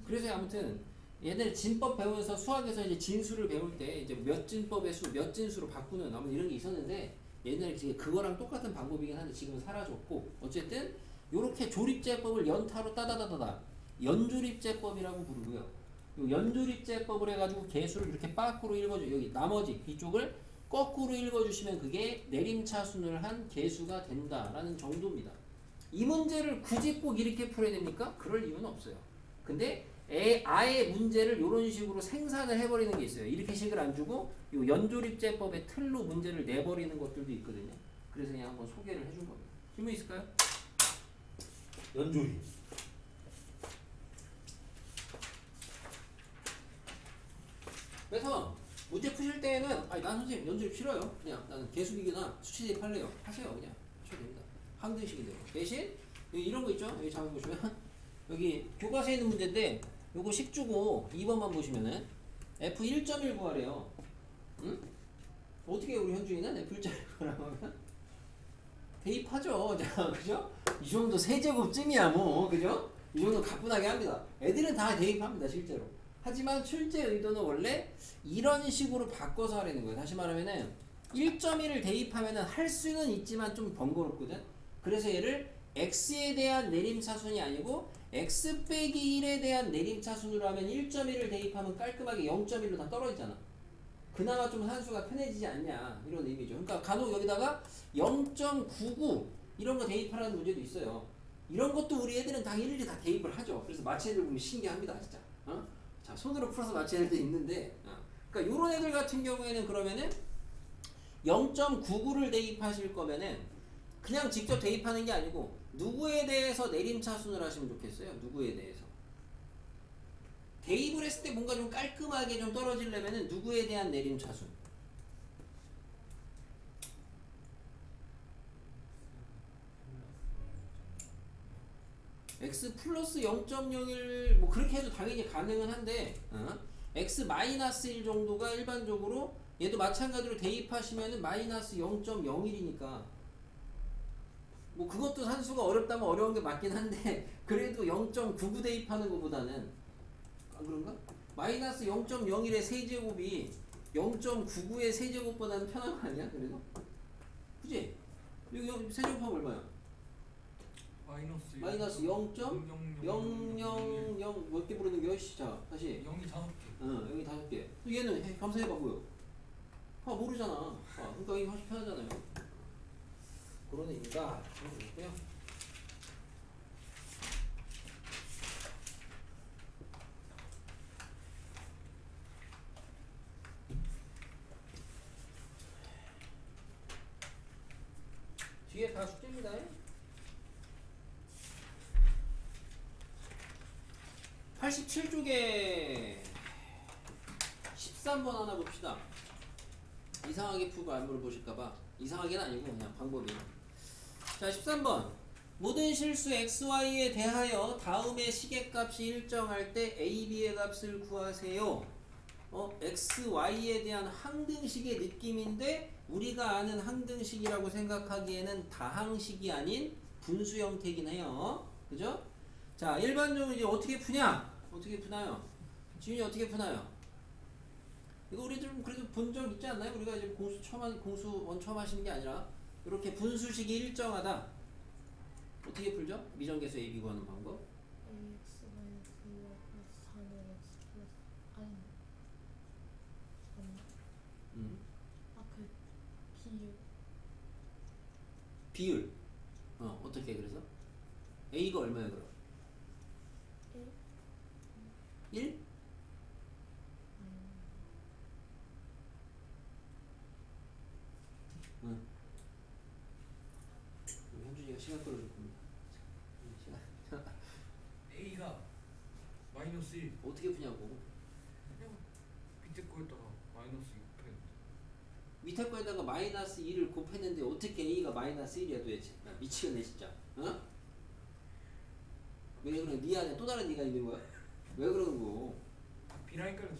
Speaker 1: 그래서 아무튼 얘들 진법 배우면서 수학에서 이제 진수를 배울 때 이제 몇 진법의 수, 몇 진수로 바꾸는 아무 이런 게 있었는데 옛날에 지금 그거랑 똑같은 방법이긴 한데 지금은 사라졌고 어쨌든 요렇게 조립제법을 연타로 따다다다다 연조립제법이라고 부르고요. 요 연조립제법을 해가지고 개수를 이렇게 빠꾸로 읽어줘 여기 나머지 이쪽을 거꾸로 읽어주시면 그게 내림차순을 한 개수가 된다라는 정도입니다. 이 문제를 굳이 꼭 이렇게 풀어야 됩니까? 그럴 이유는 없어요. 근데 아예 문제를 이런 식으로 생산을 해버리는 게 있어요. 이렇게 식을 안 주고 요 연조립제법의 틀로 문제를 내버리는 것들도 있거든요. 그래서 그냥 한번 소개를 해준 겁니다. 질문 있을까요?
Speaker 4: 연조리.
Speaker 1: 그래서 문제 푸실 때는 아니 난 선생님 연조립 싫어요. 그냥 나는 개수비기나 수치대입 할래요. 하세요 그냥. 하셔도 됩니다. 항등식인데요. 대신 여기 이런 거 있죠? 여기 잠깐 보시면 여기 교과서에 있는 문제인데 요거 식 주고 2번만 보시면은 F 1.1 구하래요. 응? 어떻게 우리 현준이는 F 1.1 구하라고 하면 대입하죠. 자, 그죠? 이 정도 세제곱쯤이야 뭐, 그죠? 이 정도 가뿐하게 합니다. 애들은 다 대입합니다, 실제로. 하지만 출제 의도는 원래 이런 식으로 바꿔서 하라는 거예요. 다시 말하면은 1.1을 대입하면은 할 수는 있지만 좀 번거롭거든. 그래서 얘를 x에 대한 내림차순이 아니고 x 빼기 1에 대한 내림차순으로 하면 1.1을 대입하면 깔끔하게 0.1로 다 떨어지잖아. 그나마 좀 산수가 편해지지 않냐 이런 의미죠. 그러니까 간혹 여기다가 0.99 이런 거 대입하라는 문제도 있어요. 이런 것도 우리 애들은 다 일일이 다 대입을 하죠. 그래서 마치 애들 보면 신기합니다, 진짜. 자, 손으로 풀어서 마치 애들도 있는데, 그러니까 요런 애들 같은 경우에는 그러면은 0.99를 대입하실 거면은 그냥 직접 대입하는 게 아니고 누구에 대해서 내림차순을 하시면 좋겠어요. 누구에 대해서. 대입을 했을 때 뭔가 좀 깔끔하게 좀 떨어지려면은 누구에 대한 내림차순. x 플러스 0.01 뭐 그렇게 해도 당연히 가능은 한데 x 마이너스 1 정도가 일반적으로 얘도 마찬가지로 대입하시면은 마이너스 0.01이니까 뭐 그것도 산수가 어렵다면 어려운 게 맞긴 한데 그래도 0.99 대입하는 것보다는 그런가? 마이너스 0.01의 세제곱이 0.99의 세제곱보다는 편한 거 아니야? 그래도? 그지? 여기 세제곱하면 얼마야? 마이너스 0.000 몇 개 부르는 게? 자 다시
Speaker 2: 0이 5개.
Speaker 1: 여기 5개. 얘는 검사해봐 보여. 모르잖아. 그러니까 이게 훨씬 편하잖아요. 그런 의미가 있고요. 뒤에 다 숙제입니다. 87쪽에 13번 하나 봅시다. 이상하게 풀고 안 물어보실까봐. 이상하게는 아니고 그냥 방법이. 자 13번 모든 실수 xy에 대하여 다음의 시계값이 일정할 때 a, b의 값을 구하세요. x, y에 대한 항등식의 느낌인데 우리가 아는 항등식이라고 생각하기에는 다항식이 아닌 분수 형태이긴 해요. 그죠? 자 일반적으로 이제 어떻게 푸냐? 어떻게 푸나요? 지훈이 어떻게 푸나요? 이거 우리들 그래도 본 적 있지 않나요? 우리가 이제 공수 처음 하시는 게 아니라 이렇게 분수식이 일정하다. 어떻게 풀죠? 미정계수 AB 구하는 방법.
Speaker 3: ax 마이너스 2y 플러스 4는 x 플러스 아니 잠깐만 아그 비율
Speaker 1: 비율. 어떻게 그래서? A가 얼마야 그럼?
Speaker 3: 1?
Speaker 1: 1? 응. 현준이가 시간 끌어줄 겁니다.
Speaker 2: A가 마이너스 1.
Speaker 1: 어떻게 푸냐고.
Speaker 2: 그냥 밑에 거에다가 마이너스 6 펜.
Speaker 1: 밑에 거에다가 마이너스 2를 곱했는데 어떻게 A가 마이너스 1이야 도대체. 미치겠네 진짜. 왜 그래? 네 안에 또 다른 네가 있는 거야? 왜 그러는 거?
Speaker 2: B라인 깔렸어.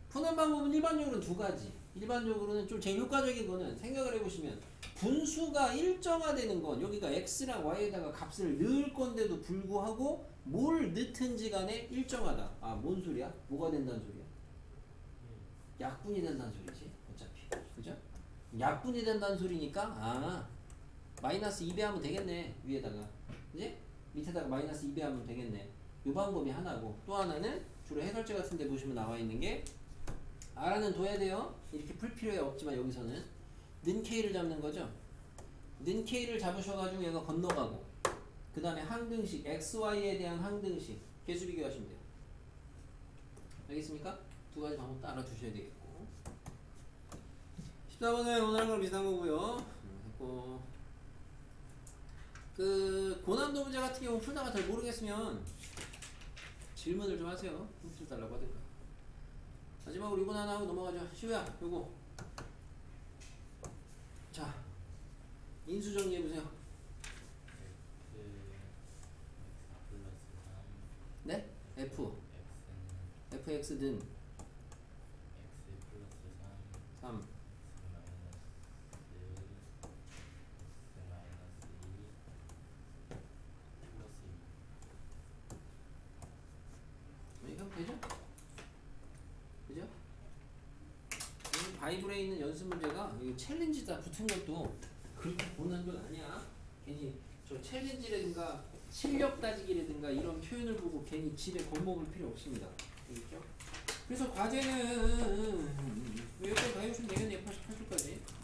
Speaker 1: 푸는 방법은 일반적으로는 두 가지. 일반적으로는 좀 제일 효과적인 거는 생각을 해보시면 분수가 일정화되는 건 여기가 x랑 y에다가 값을 넣을 건데도 불구하고 뭘 넣든지 간에 일정하다. 뭔 소리야? 뭐가 된다는 소리야? 약분이 된다는 소리지 어차피. 그죠? 약분이 된다는 소리니까 마이너스 2배 하면 되겠네 위에다가. 그지? 밑에다가 마이너스 2배 하면 되겠네. 이 방법이 하나고 또 하나는 주로 해설제 같은 데 보시면 나와 있는 게 R은 둬야 돼요. 이렇게 풀 필요가 없지만 여기서는 는 K를 잡는 거죠. 는 K를 잡으셔가지고 얘가 건너가고 그 다음에 항등식 XY에 대한 항등식 개수 비교하시면 돼요. 알겠습니까? 두 가지 방법 다 알아두셔야 되겠고 14번은 오늘 한 거랑 비슷한 거고요. 했고 그 고난도 문제 같은 경우 풀다가 잘 모르겠으면 질문을 좀 하세요. 힌트 달라고 하든가. 마지막으로 이거 하나 하고 넘어가죠. 시우야 요거 자 인수 정리해보세요. 네? F fx는 3 이거 하면 되죠? 바이블에 있는 연습 문제가 이 챌린지다 붙은 것도 그렇게 고난도는 아니야. 괜히 저 챌린지라든가 실력 따지기라든가 이런 표현을 보고 괜히 집에 겁먹을 필요 없습니다. 알겠죠? 그래서 과제는 여기까지 다 해오시면 되겠네. 88초까지.